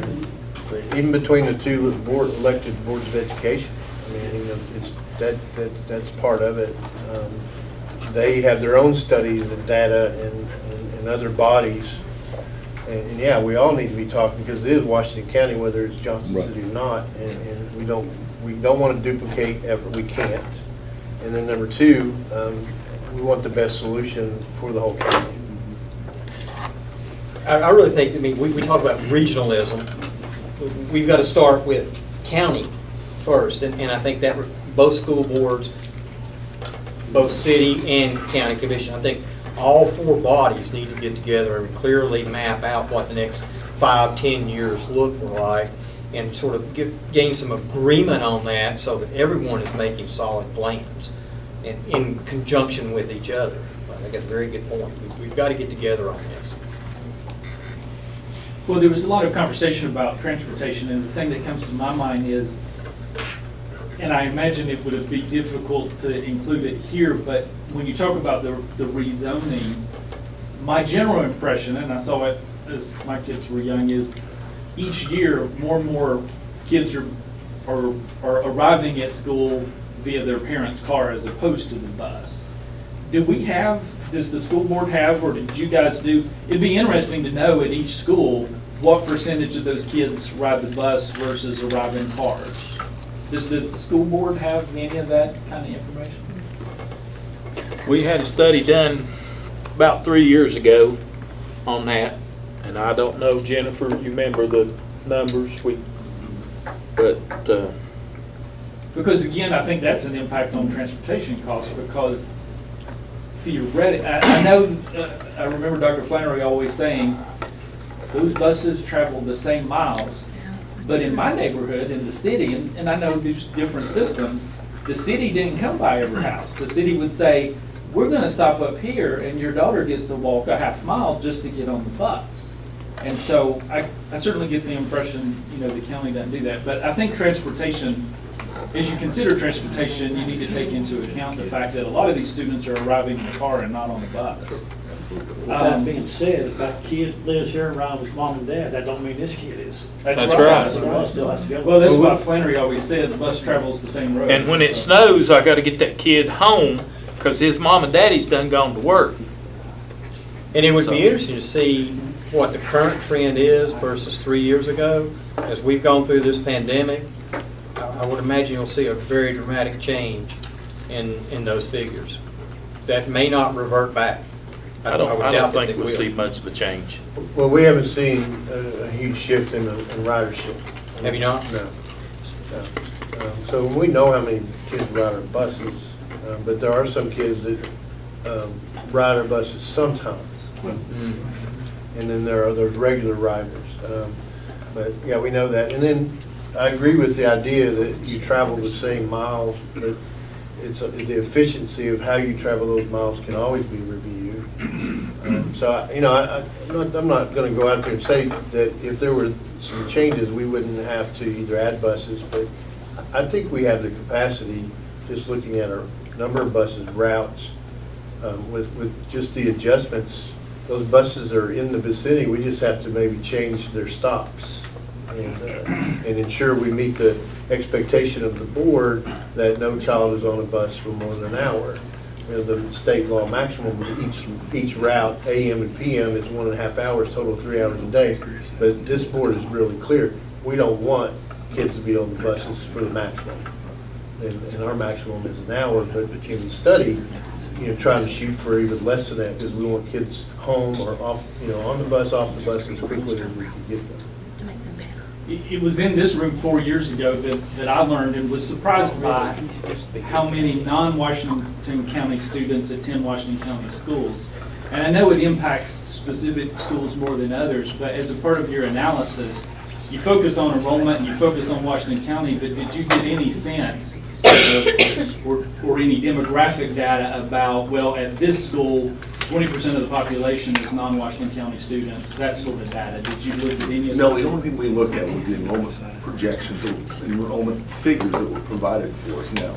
even between the two elected boards of education. I mean, that's part of it. They have their own studies and data and other bodies. And yeah, we all need to be talking, because it is Washington County, whether it's Johnson Right. City or not, and we don't want to duplicate effort, we can't. And then number two, we want the best solution for the whole county. I really think, we talk about regionalism. We've got to start with county first, and I think that both school boards, both city and county commission, I think all four bodies need to get together and clearly map out what the next 5-10 years look like, and sort of gain some agreement on that so that everyone is making solid plans and in conjunction with each other. I think that's a very good point. We've got to get together on this. Well, there was a lot of conversation about transportation, and the thing that comes to my mind is, and I imagine it would be difficult to include it here, but when you talk about the rezoning, my general impression, and I saw it as my kids were young, is each year more and more kids are arriving at school via their parents' car as opposed to the bus. does the school board have, or did you guys do? It'd be interesting to know at each school what percentage of those kids ride the bus versus arrive in cars. Does the school board have any of that kind of information? We had a study done about 3 years ago on that, and I don't know, Jennifer, you remember the numbers? But Because again, I think that's an impact on transportation costs, because theoretically, I remember Dr. Flannery always saying, those buses travel the same miles, but in my neighborhood, in the city, and I know there's different systems, the city didn't come by every house. The city would say, we're gonna stop up here, and your daughter gets to walk a half mile just to get on the bus. And so I certainly get the impression, the county doesn't do that, but I think transportation, as you consider transportation, you need to take into account the fact that a lot of these students are arriving in the car and not on the bus. With that being said, if that kid lives here around with mom and dad, that don't mean this kid is. That's right. So the bus still has to go. Well, that's what Flannery always said, the bus travels the same road. and when it snows, I got to get that kid home because his mom and daddy's done gone to work. And it would be interesting to see what the current trend is versus 3 years ago. As we've gone through this pandemic, I would imagine you'll see a very dramatic change in those figures. That may not revert back. I would don't doubt that think they we'll will. see much of a change. Well, we haven't seen a huge shift in ridership. Have you not? No. So we know how many kids ride our buses, but there are some kids that ride our buses sometimes. And then there are those regular riders. But yeah, we know that. And then I agree with the idea that you travel the same miles, but the efficiency of how you travel those miles can always be reviewed. So, I'm not going to go out there and say that if there were some changes, we wouldn't have to either add buses, but I think we have the capacity, just looking at our number of buses, routes, with just the adjustments. Those buses are in the vicinity, we just have to maybe change their stops and ensure we meet the expectation of the board that no child is on a bus for more than an hour. The state law maximum, each route, AM and PM, is 1.5 hours, total 3 hours a day. But this board is really clear. We don't want kids to be on the buses for the maximum. And our maximum is an hour, but you can study, trying to shoot for even less than that, because we want kids home or off, on the bus, off the bus as quickly as we can get them. It was in this room 4 years ago that I learned and was surprised by how many non-Washington County students attend Washington County schools. And I know it impacts specific schools more than others, but as a part of your analysis, you focus on enrollment and you focus on Washington County, but did you get any sense or any demographic data about, well, at this school, 20% of the population is non-Washington County students, that sort of data? Did you look at any of that? No, the only thing we looked at was the enrollment projections, or enrollment figures that were provided for us now.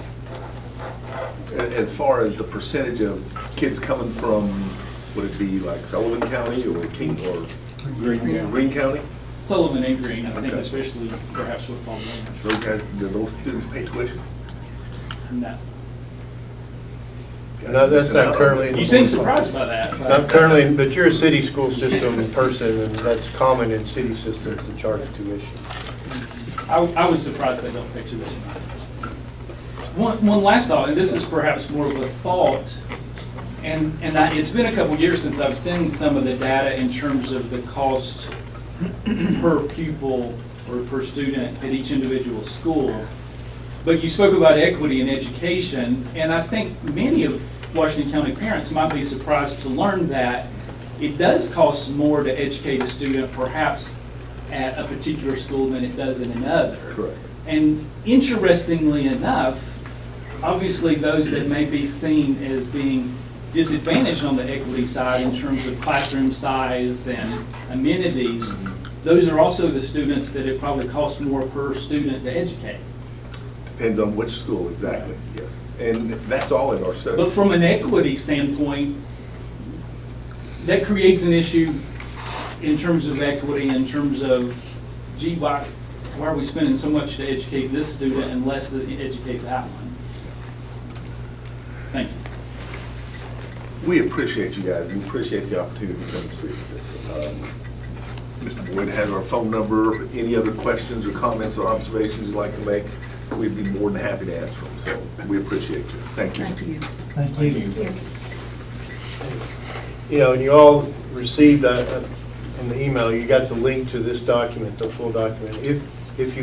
As far as the percentage of kids coming from, would it be like Sullivan County or King or Greene County? Sullivan and Greene, I think, Okay. especially perhaps with Fall Ranch. Those guys, do those students pay tuition? No. No, that's not currently. You seem surprised by that. Not currently, but you're a city school system person, and that's common in city systems to charge tuition. I was surprised they don't pay tuition. One last thought, and this is perhaps more of a thought, and it's been a couple years since I've seen some of the data in terms of the cost per pupil or per student at each individual school. But you spoke about equity in education, and I think many of Washington County parents might be surprised to learn that it does cost more to educate a student perhaps at a particular school than it does in another. Correct. And interestingly enough, obviously those that may be seen as being disadvantaged on the equity side in terms of classroom size and amenities, those are also the students that it probably costs more per student to educate. Depends on which school, exactly, yes. And that's all in our study. But from an equity standpoint, that creates an issue in terms of equity, in terms of, gee, why are we spending so much to educate this student and less to educate that one? Thank you. we appreciate you guys. We appreciate the opportunity to come and speak with us. Mr. Boyd has our phone number. Any other questions or comments or observations you'd like to make, we'd be more than happy to answer them. So we appreciate you. Thank you. Thank you. Thank you. You know, and you all received in the email, you got the link to this document, the full document. If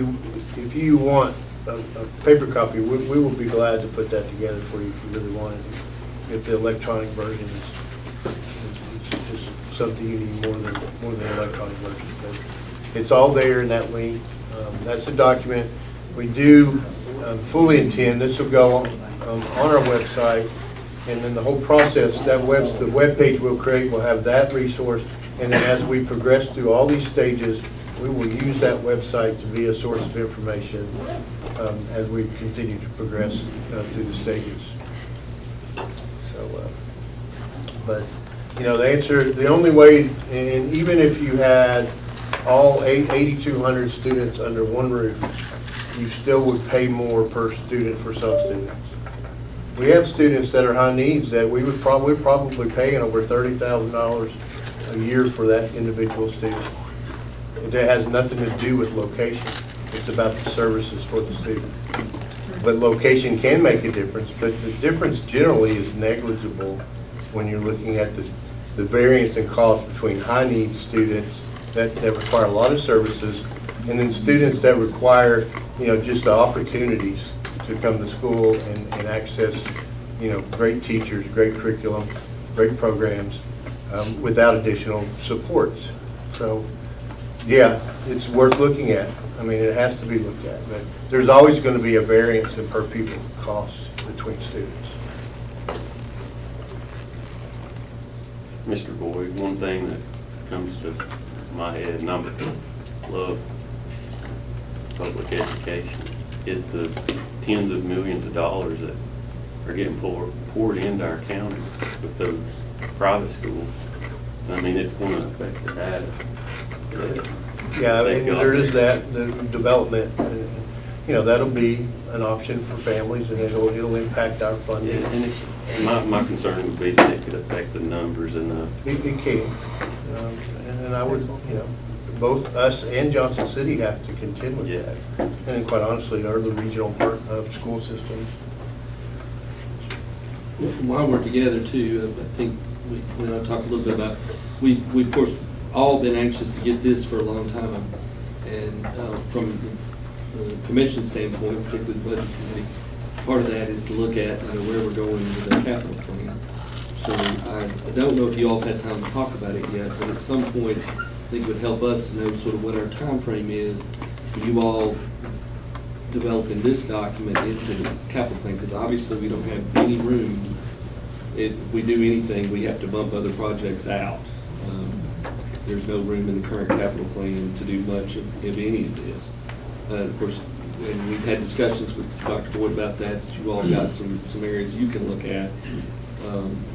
you want a paper copy, we will be glad to put that together for you if you really want it. If the electronic version is something you need more than electronic version. But it's all there in that link. That's the document. We do fully intend this will go on our website, and then the whole process, the web page we'll create will have that resource, and then as we progress through all these stages, we will use that website to be a source of information as we continue to progress through the stages. So, but you know, the only way, and even if you had all 8,200 students under one roof, you still would pay more per student for some students. We have students that are high needs that we're probably paying over $30,000 a year for that individual student. It has nothing to do with location. It's about the services for the student. But location can make a difference, but the difference generally is negligible when you're looking at the variance in cost between high need students that require a lot of services and then students that require, you know, just the opportunities to come to school and access, you know, great teachers, great curriculum, great programs without additional supports. So, yeah, it's worth looking at. I mean, it has to be looked at, but there's always going to be a variance in per pupil costs between students. Mr. Boyd, one thing that comes to my head, and I love public education, is the tens of millions of dollars that are getting poured into our county with those private schools. I mean, it's going to affect the data. Yeah, I mean, there is that, the development, you know, that'll be an option for families, and it'll impact our funding. Yeah, and my concern would be that it could affect the numbers enough. It can, and I would, you know, both us and Johnson City have to contend with that. And then quite honestly, are the regional part of school systems. While we're together too, I think we want to talk a little bit about, we've of course all been anxious to get this for a long time. And from the commission standpoint, particularly the budget committee, part of that is to look at, you know, where we're going with the capital plan. So I don't know if you all have had time to talk about it yet, but at some point, I think it would help us to know sort of what our time frame is for you all developing this document into the capital plan, because obviously we don't have any room. If we do anything, we have to bump other projects out. There's no room in the current capital plan to do much of any of this. Of course, and we've had discussions with Dr. Boyd about that you all got some areas you can look at.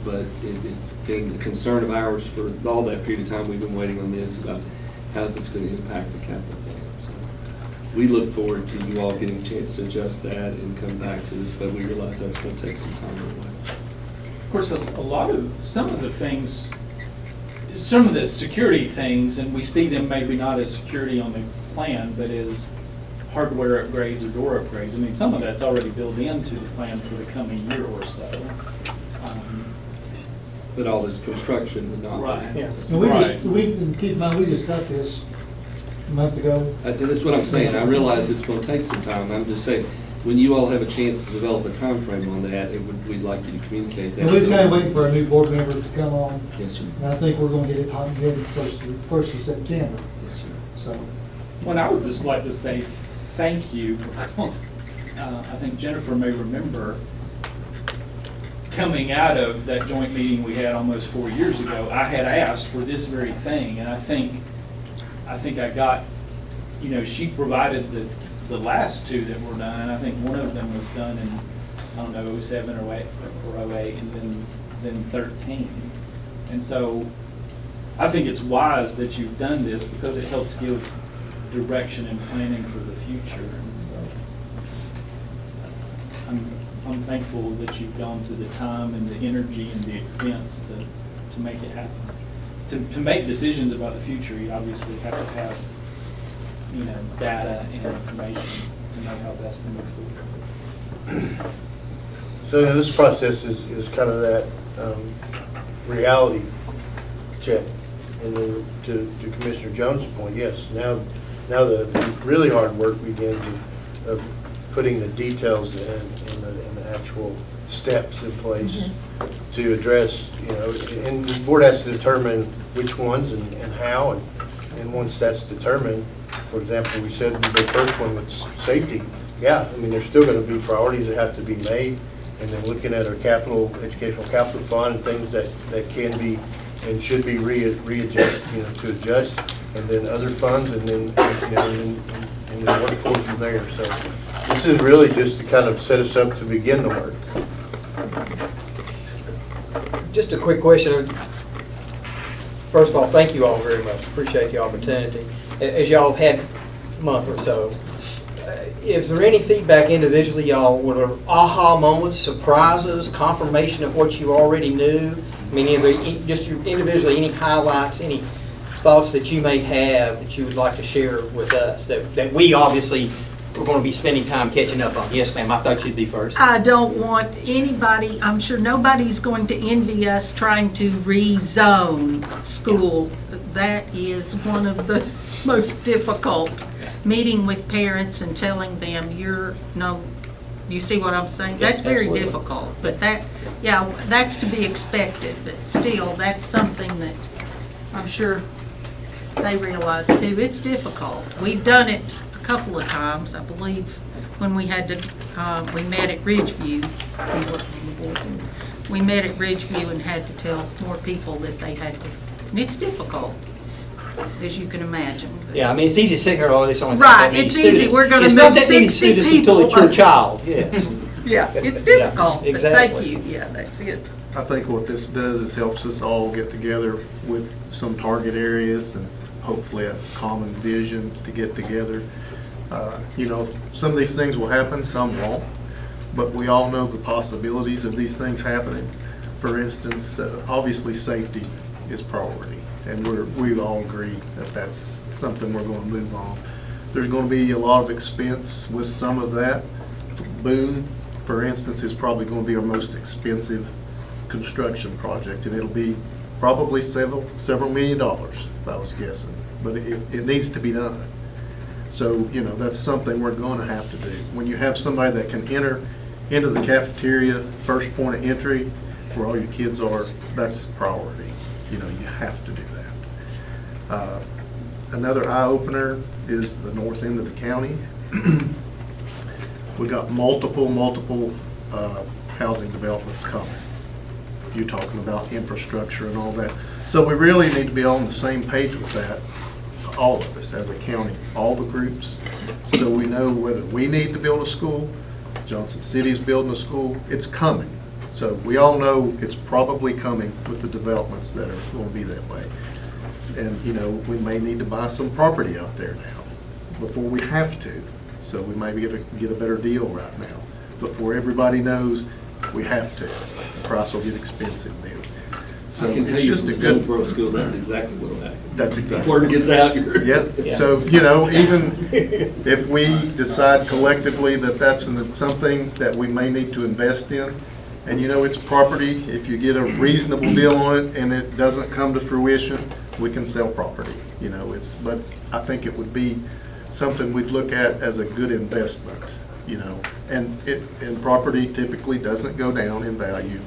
But it's been a concern of ours for all that period of time we've been waiting on this about how's this going to impact the capital plan. So we look forward to you all getting a chance to adjust that and come back to us, but we realize that's going to take some time anyway. Of course, some of the things, some of the security things, and we see them maybe not as security on the plan, but as hardware upgrades or door upgrades. I mean, some of that's already built into the plan for the coming year or so. But all this construction would not. Right. Yeah. And keep in mind, we just got this a month ago. That's what I'm saying. I realize it's going to take some time. I'm just saying, when you all have a chance to develop a time frame on that, we'd like you to communicate that. And we're kind of waiting for our new board members to come on. Yes, sir. And I think we're going to get it hot and heavy first of September. Yes, sir. So. Well, I would just like to say thank you, because I think Jennifer may remember coming out of that joint meeting we had almost 4 years ago, I had asked for this very thing, and I think I got, you know, she provided the last two that were done, and I think one of them was done in, I don't know, 07 or 08, and then 13. And so I think it's wise that you've done this, because it helps give direction and planning for the future. And so I'm thankful that you've gone to the time and the energy and the expense to make it happen. To make decisions about the future, you obviously have to have, data and information to know how best to move forward. So this process is kind of that reality check. And then to Commissioner Jones' point, yes, now the really hard work begins of putting the details in and the actual steps in place to address, and the board has to determine which ones and how, and once that's determined, for example, we said the first one with safety, yeah, I mean, there's still going to be priorities that have to be made, and then looking at our educational capital fund and things that can be and should be readjusted, to adjust, and then other funds, and then, and then work forward from there. So this is really just to kind of set us up to begin the work. Just a quick question. First of all, thank you all very much. Appreciate the opportunity. As y'all have had a month or so, is there any feedback individually, y'all, were aha moments, surprises, confirmation of what you already knew? I mean, just individually, any highlights, any thoughts that you may have that you would like to share with us that we obviously we're going to be spending time catching up on? Yes, ma'am. I thought you'd be first. I don't want anybody, I'm sure nobody's going to envy us trying to rezone school. That is one of the most difficult, meeting with parents and telling them you see what I'm saying? That's very absolutely difficult, but that's to be expected, but still, that's something that I'm sure they realize too. It's difficult. We've done it a couple of times, I believe, when we had to, we met at Ridgeview. We met at Ridgeview and had to tell more people that they had to, and it's difficult, as you can imagine. Yeah, I mean, it's easy to sit here, it's only Right, it's easy. We're going to move move 60 60 students people. until it's your child, yes. Yeah, it's difficult, Yeah, but thank exactly. you. Yeah, that's it. I think what this does is helps us all get together with some target areas and hopefully a common vision to get together. Some of these things will happen, some won't, but we all know the possibilities of these things happening. For instance, obviously safety is priority, and we all agree that that's something we're going to move on. There's going to be a lot of expense with some of that. Boone, for instance, is probably going to be our most expensive construction project, and it'll be probably several $1 million, if I was guessing, but it needs to be done. So, that's something we're going to have to do. When you have somebody that can enter into the cafeteria, first point of entry, where all your kids are, that's priority. You have to do that. Another eye-opener is the north end of the county. We got multiple housing developments coming. You're talking about infrastructure and all that. So we really need to be on the same page with that, all of us as a county, all the groups, so we know whether we need to build a school, Johnson City's building a school, it's coming. So we all know it's probably coming with the developments that are going to be that way. And, we may need to buy some property out there now before we have to. So we may get a better deal right now before everybody knows we have to. The price will get expensive then. So I can tell it's you just from a the good. Hillsborough School, that's exactly what will happen. That's exactly. The word gets out, you're. Yeah, so, even if we decide collectively that that's something that we may need to invest in, and it's property, if you get a reasonable deal on it and it doesn't come to fruition, we can sell property, but I think it would be something we'd look at as a good investment, and property typically doesn't go down in value.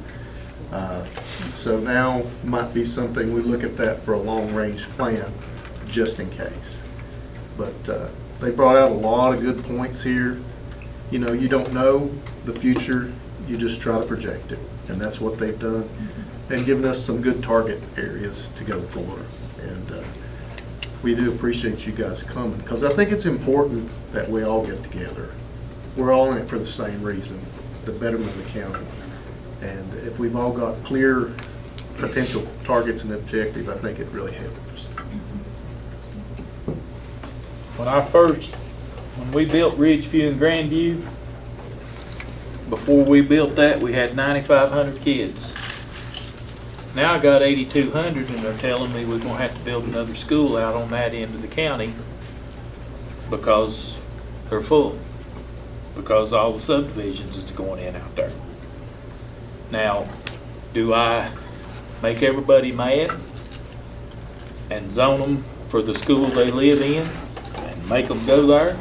So now might be something we look at that for a long-range plan, just in case. But they brought out a lot of good points here. You don't know the future, you just try to project it, and that's what they've done, and given us some good target areas to go for. And we do appreciate you guys coming, because I think it's important that we all get together. We're all in it for the same reason, the betterment of the county. And if we've all got clear potential targets and objectives, I think it really helps. When we built Ridgeview and Grandview, before we built that, we had 9,500 kids. Now I got 8,200 and they're telling me we're gonna have to build another school out on that end of the county because they're full. Because all the subdivisions that's going in out there. Now, do I make everybody mad and zone them for the school they live in and make them go there?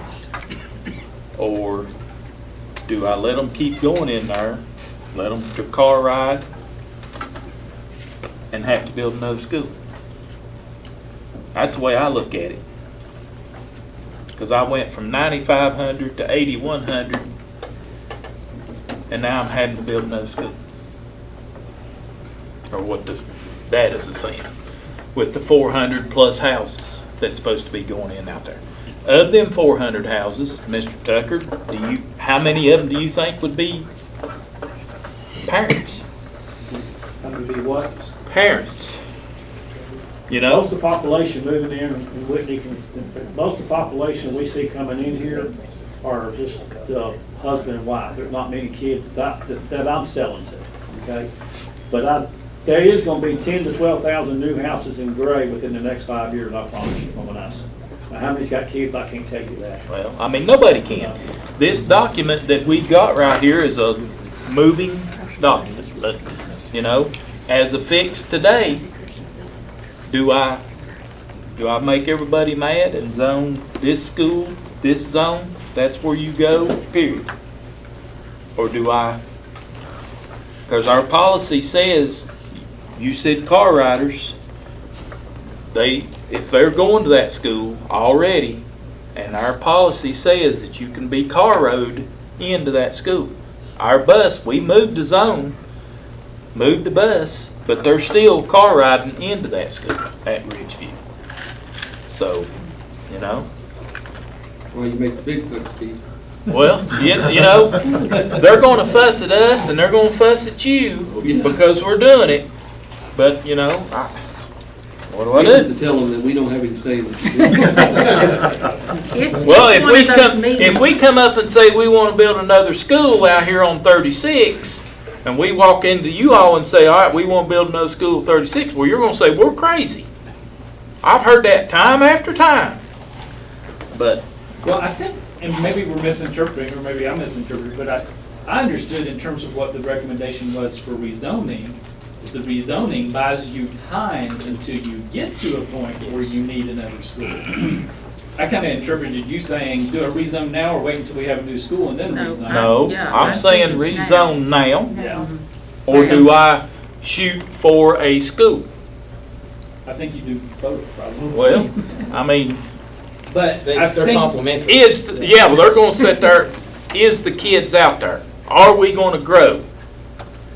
Or do I let them keep going in there, let them to car ride, and have to build another school? That's the way I look at it. Because I went from 9,500 to 8,100, and now I'm having to build another school. Or what the data's are saying, with the 400 plus houses that's supposed to be going in out there. Of them 400 houses, Mr. Tucker, how many of them do you think would be parents? That would be what? Parents. You know? Most of the population moving in Whitney, most of the population we see coming in here are just husband and wife. There's not many kids that I'm selling to, okay? But there is gonna be 10 to 12,000 new houses in Gray within the next 5 years, I promise you, from what I see. Now, how many's got kids, I can't tell you that. Well, I mean, nobody can. This document that we got right here is a moving document. But, you know, as a fix today, do I make everybody mad and zone this school, this zone, that's where you go, period? Or do I, because our policy says, you said car riders, if they're going to that school already, and our policy says that you can be car rode into that school. Our bus, we moved the zone, moved the bus, but they're still car riding into that school at Ridgeview. So, you know. Well, you make the big bucks, Steve. Well, you know, they're going to fuss at us and they're going to fuss at you because we're doing it. But, you know, what do I We have do? to tell them that we don't have any say in it. Well, if we come up and say we want to build another school out here on 36, and we walk into you all and say, all right, we want to build another school at 36, well, you're going to say we're crazy. I've heard that time after time. But Well, I think, and maybe we're misinterpreting, or maybe I'm misinterpreting, but I understood in terms of what the recommendation was for rezoning, is the rezoning buys you time until you get to a point where you need another school. I kind of interpreted you saying, do a rezone now or wait until we have a new school and then rezone. no, I'm saying rezone now. Yeah, Or do I shoot for a school? I think you do both probably. Well, I mean, But They're I think, complementary. well, they're going to sit there. Is the kids out there? Are we going to grow?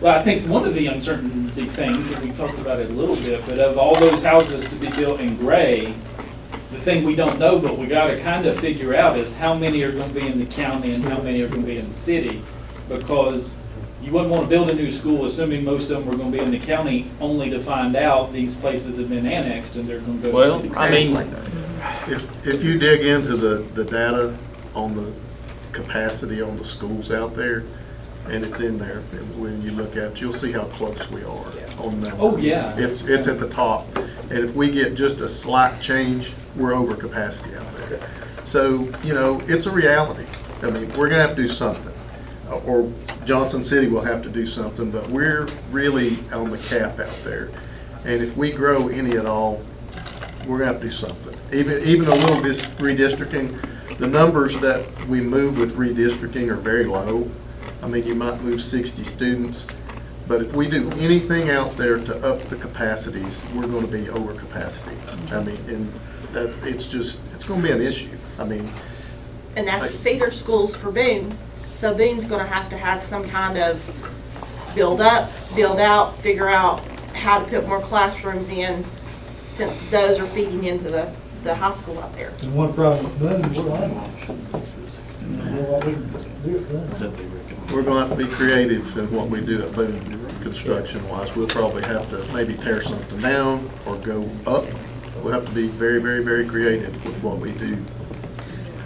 well, I think one of the uncertainty things that we talked about it a little bit, but of all those houses to be built in Gray, the thing we don't know, but we got to kind of figure out is how many are going to be in the county and how many are going to be in the city, because you wouldn't want to build a new school assuming most of them were going to be in the county, only to find out these places have been annexed and they're going to go to the city. Well, I mean, If you dig into the data on the capacity on the schools out there, and it's in there, and when you look at it, you'll see how close we are on that. Oh, yeah. It's at the top, and if we get just a slight change, we're over capacity out there. So, you know, it's a reality. I mean, we're gonna have to do something, or Johnson City will have to do something, but we're really on the cap out there. And if we grow any at all, we're gonna have to do something. Even a little redistricting, the numbers that we move with redistricting are very low. I mean, you might move 60 students, but if we do anything out there to up the capacities, we're gonna be over capacity. I mean, and that, it's gonna be an issue. I mean. And that's feeder schools for Boone. So Boone's gonna have to have some kind of build up, build out, figure out how to put more classrooms in, since those are feeding into the high school out there. And one problem with Boone, we're landlocked. We're going to have to be creative in what we do at Boone, construction-wise. We'll probably have to maybe tear something down or go up. We'll have to be very, very, very creative with what we do.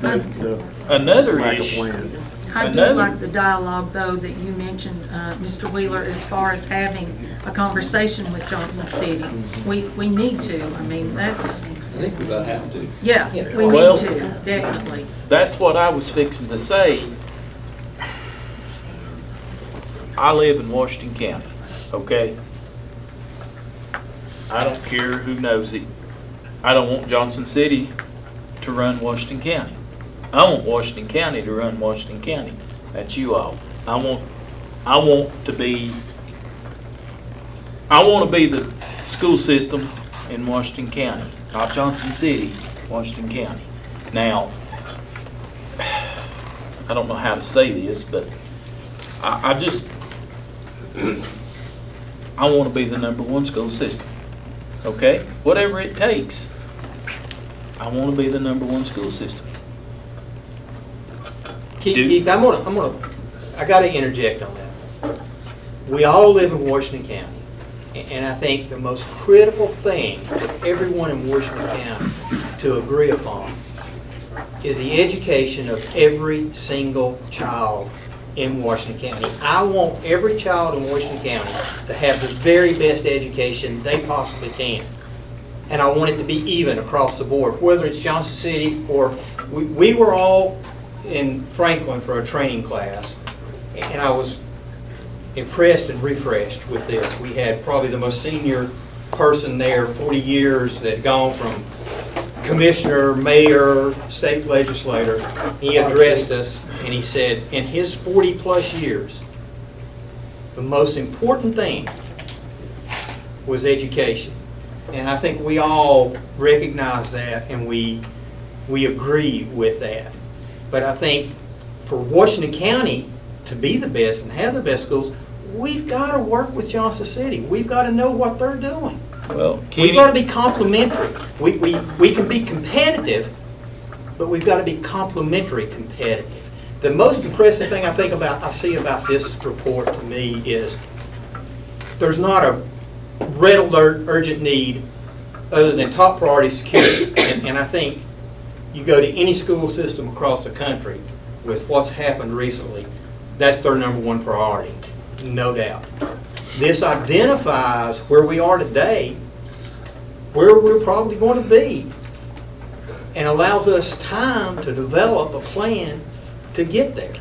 With the Another lack of issue. land. I do like the dialogue, though, that you mentioned, Mr. Wheeler, as far as having a conversation with Johnson City. We need to, I mean, that's, I think we about have to. yeah, we Well- need to, definitely. That's what I was fixing to say. I live in Washington County, okay? I don't care who knows it. I don't want Johnson City to run Washington County. I want Washington County to run Washington County. That's you all. I want to be the school system in Washington County, not Johnson City, Washington County. Now, I don't know how to say this, but I want to be the #1 school system, okay? Whatever it takes, I want to be the #1 school system. Keith, I gotta interject on that. We all live in Washington County, and I think the most critical thing for everyone in Washington County to agree upon is the education of every single child in Washington County. I want every child in Washington County to have the very best education they possibly can. And I want it to be even across the board, whether it's Johnson City or, we were all in Franklin for a training class, and I was impressed and refreshed with this. We had probably the most senior person there, 40 years, that had gone from commissioner, mayor, state legislator. He addressed us and he said, in his 40-plus years, the most important thing was education. And I think we all recognize that, and we agree with that. But I think for Washington County to be the best and have the best schools, we've got to work with Johnson City. We've got to know what they're doing. Well, We've got to be complementary. We can be competitive, but we've got to be complementary competitive. The most impressive thing I see about this report to me is there's not a red alert urgent need other than top priority security. And I think you go to any school system across the country with what's happened recently, that's their #1 priority, no doubt. This identifies where we are today, where we're probably going to be, and allows us time to develop a plan to get there.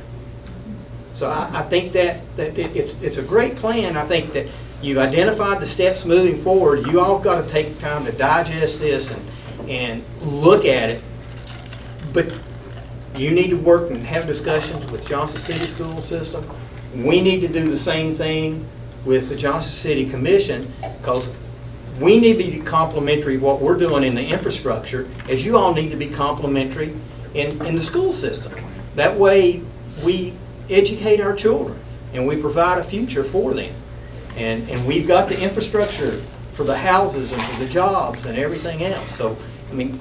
So I think that it's a great plan. I think that you've identified the steps moving forward. You all got to take time to digest this and look at it. But you need to work and have discussions with Johnson City School System. We need to do the same thing with the Johnson City Commission, because we need to be complementary what we're doing in the infrastructure, as you all need to be complementary in the school system. That way we educate our children and we provide a future for them. And we've got the infrastructure for the houses and for the jobs and everything else. So, I mean,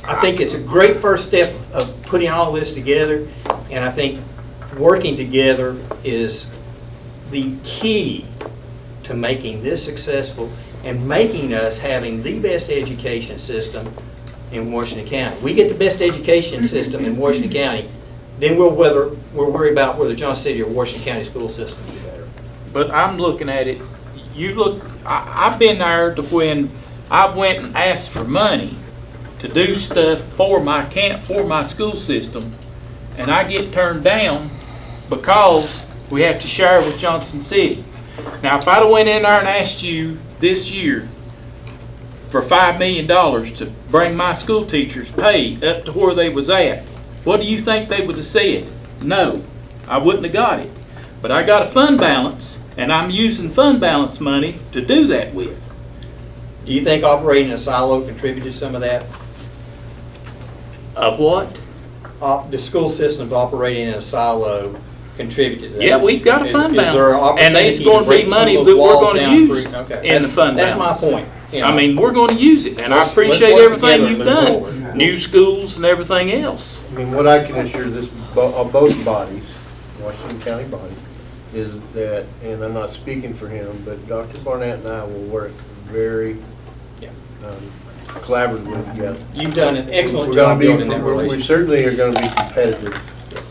I think it's a great first step of putting all this together, and I think working together is the key to making this successful and making us having the best education system in Washington County. We get the best education system in Washington County, then we'll worry about whether Johnson City or Washington County school system is better. But I'm looking at it, I've been there to when I went and asked for money to do stuff for my school system, and I get turned down because we have to share with Johnson City. Now, if I'd have went in there and asked you this year for $5 million to bring my school teachers' pay up to where they was at, what do you think they would have said? No, I wouldn't have got it. But I got a fund balance, and I'm using fund balance money to do that with. Do you think operating a silo contributed to some of that? Of what? The school system operating in a silo contributed to that? Yeah, we've got a fund Is there an balance, and there's opportunity going to be break money some of that those we're walls going to down use Okay, in the fund balance. That's my point. You know. I mean, we're going to use it, and I Let's appreciate work everything together you've and move done. forward. New schools and everything else. I mean, what I can assure this, both bodies, Washington County body, is that, and I'm not speaking for him, but Dr. Barnett and I will work very collaboratively together. You've done an excellent We're gonna job be- building that We relationship. certainly are going to be competitive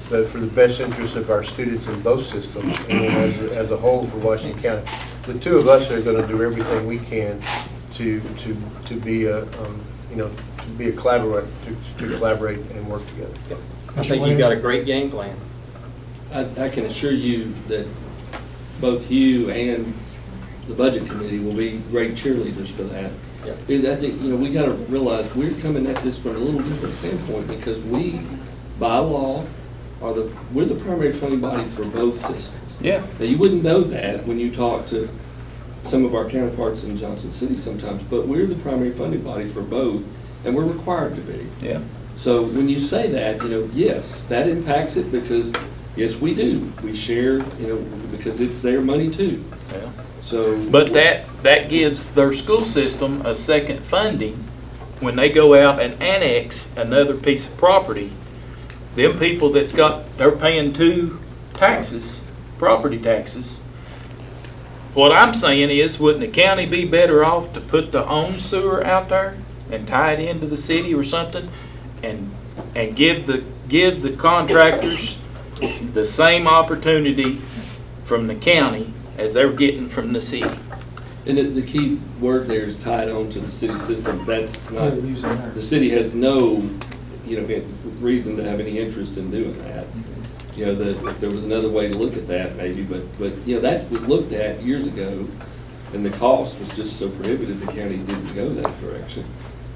but for the best interest of our students in both systems, and then as a whole for Washington County. The two of us are going to do everything we can to be a, to be a collaborator, to collaborate and work together. I think you've got a great game plan. I can assure you that both you and the budget committee will be great cheerleaders for that. Because I think, we got to realize we're coming at this from a little different standpoint because we, by law, we're the primary funding body for both systems. Yeah. Now, you wouldn't know that when you talk to some of our counterparts in Johnson City sometimes, but we're the primary funding body for both, and we're required to be. Yeah. So when you say that, yes, that impacts it because, yes, we do. We share, because it's their money too. Yeah. So. But that gives their school system a second funding when they go out and annex another piece of property. Them people they're paying two taxes, property taxes. What I'm saying is, wouldn't the county be better off to put their own sewer out there and tie it into the city or something, and give the contractors the same opportunity from the county as they're getting from the city? And the key word there is tied on to the city system. That's not, the city has no, reason to have any interest in doing that. That if there was another way to look at that, maybe, but that was looked at years ago, and the cost was just so prohibitive, the county didn't go that direction.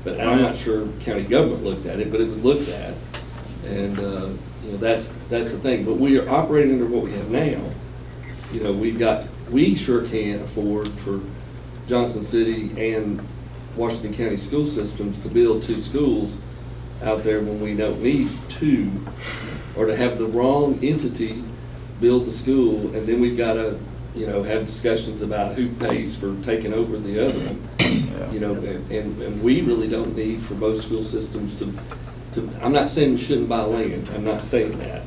But I'm not sure county government looked at it, but it was looked at, and that's the thing. But we are operating under what we have now. We sure can't afford for Johnson City and Washington County school systems to build two schools out there when we don't need two, or to have the wrong entity build the school, and then we've got to, have discussions about who pays for taking over the other one. And we really don't need for both school systems to, I'm not saying we shouldn't buy land, I'm not saying that.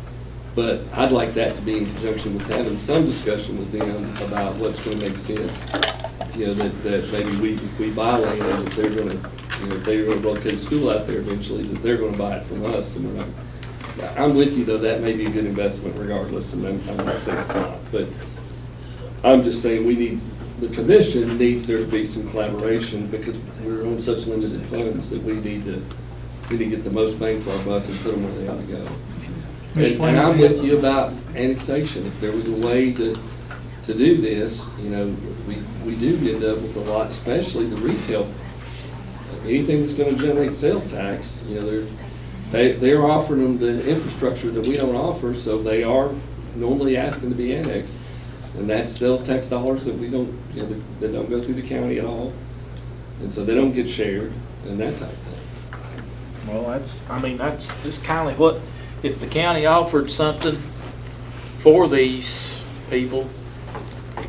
But I'd like that to be in conjunction with having some discussion with them about what's going to make sense. That maybe if we buy land, if they're going to, if they're going to locate a school out there eventually, that they're going to buy it from us. And we're not. I'm with you though. That may be a good investment regardless, and I'm not saying it's not. But I'm just saying the commission needs there to be some collaboration because we're on such limited funds that we need to get the most bang for our buck and put them where they ought to go. And I'm with you about annexation. If there was a way to do this, we do end up with a lot, especially the retail. Anything that's going to generate sales tax, they're offering them the infrastructure that we don't offer, so they are normally asking to be annexed. And that's sales tax dollars that we don't, that don't go through the county at all. And so they don't get shared and that type of thing. Well, that's just kind of what, if the county offered something for these people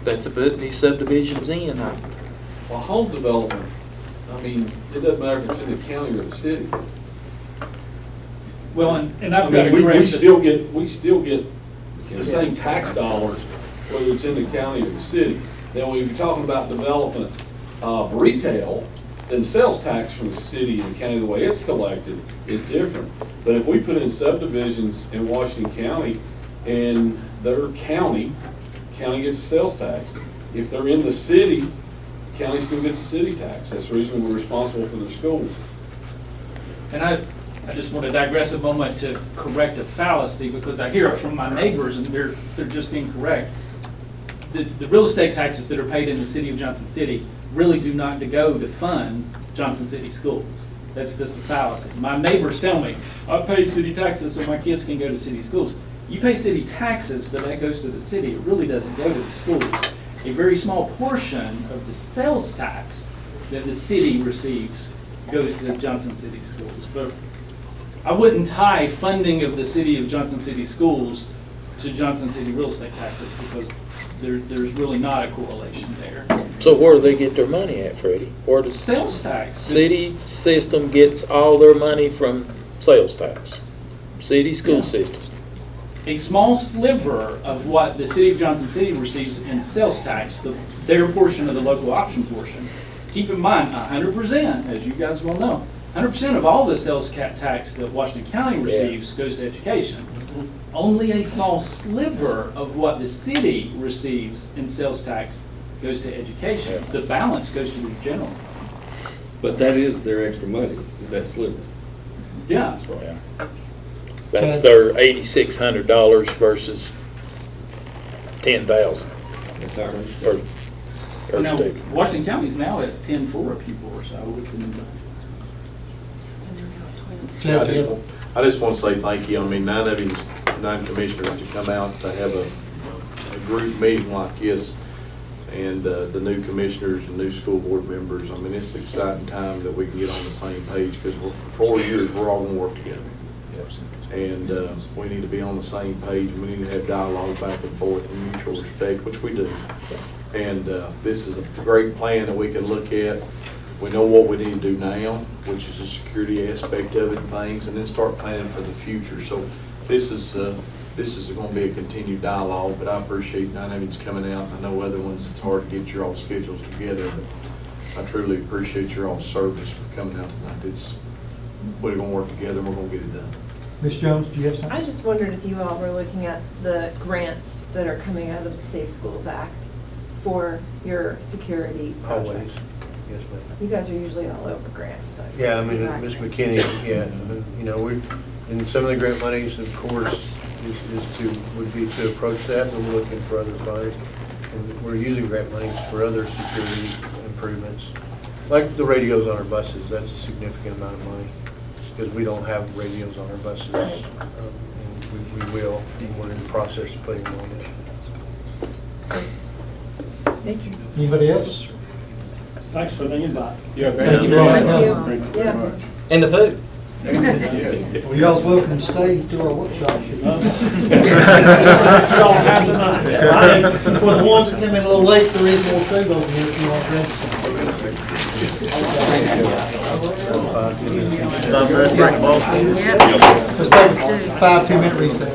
that's putting these subdivisions in. Well, home development, it doesn't matter if it's in the county or the city. Well, and I've got to correct we still get the same tax dollars, whether it's in the county or the city. Now, when you're talking about development of retail, then sales tax from the city and county, the way it's collected, is different. But if we put in subdivisions in Washington County and their county gets a sales tax. If they're in the city, county still gets a city tax. That's the reason we're responsible for their schools. And I just want to digress a moment to correct a fallacy because I hear it from my neighbors and they're just incorrect. The real estate taxes that are paid in the city of Johnson City really do not go to fund Johnson City schools. That's just a fallacy. My neighbors tell me, I pay city taxes so my kids can go to city schools. You pay city taxes, but that goes to the city. It really doesn't go to the schools. A very small portion of the sales tax that the city receives goes to Johnson City schools. But I wouldn't tie funding of the city of Johnson City schools to Johnson City real estate taxes because there's really not a correlation there. So where do they get their money at, Freddie? Where does sales tax? City system gets all their money from sales tax. City school system. A small sliver of what the city of Johnson City receives in sales tax, their portion of the local option portion. Keep in mind, 100%, as you guys well know, 100% of all the sales tax that Washington County receives goes to education. only a small sliver of what the city receives in sales tax goes to education. The balance goes to the general fund. But that is their extra money, is that sliver. Yeah. That's their $8,600 versus 10,000. That's our understanding. Now, Washington County's now at 10.4 a pupil or so with the new budget. Jeff, I just want to say thank you. I mean, 9 commissioners to come out to have a group meeting like this, and the new commissioners and new school board members. I mean, it's an exciting time that we can get on the same page, because for 4 years, we're all going to work together. And we need to be on the same page, and we need to have dialogue back and forth and mutual respect, which we do. And this is a great plan that we can look at. We know what we need to do now, which is the security aspect of it and things, and then start planning for the future. So this is going to be a continued dialogue, but I appreciate 9 of yous coming out. I know other ones, it's hard to get your all schedules together, but I truly appreciate your all service for coming out tonight. We're going to work together, and we're going to get it done. Ms. Jones, do you have something? I just wondered if you all were looking at the grants that are coming out of the Safe Schools Act for your security Always. projects. Yes, ma'am. You guys are usually all over grants. So. Yeah, I mean, Ms. McKinney, yeah, you know, and some of the grant monies, of course, would be to approach that. We're looking for other funds, and we're using grant monies for other security improvements. Like the radios on our buses, that's a significant amount of money, because we don't have radios on our buses. And we will, and we're in the process of putting them on there. Thank you. Anybody else? Thanks for the invite. Yeah, Thank you. Thank you. you very Yeah. much. And the food. Well, y'all's welcome to stay through our workshop. For the ones that came in a little late, there is more food over here if you want to. Let's take a 5-10 minute recess.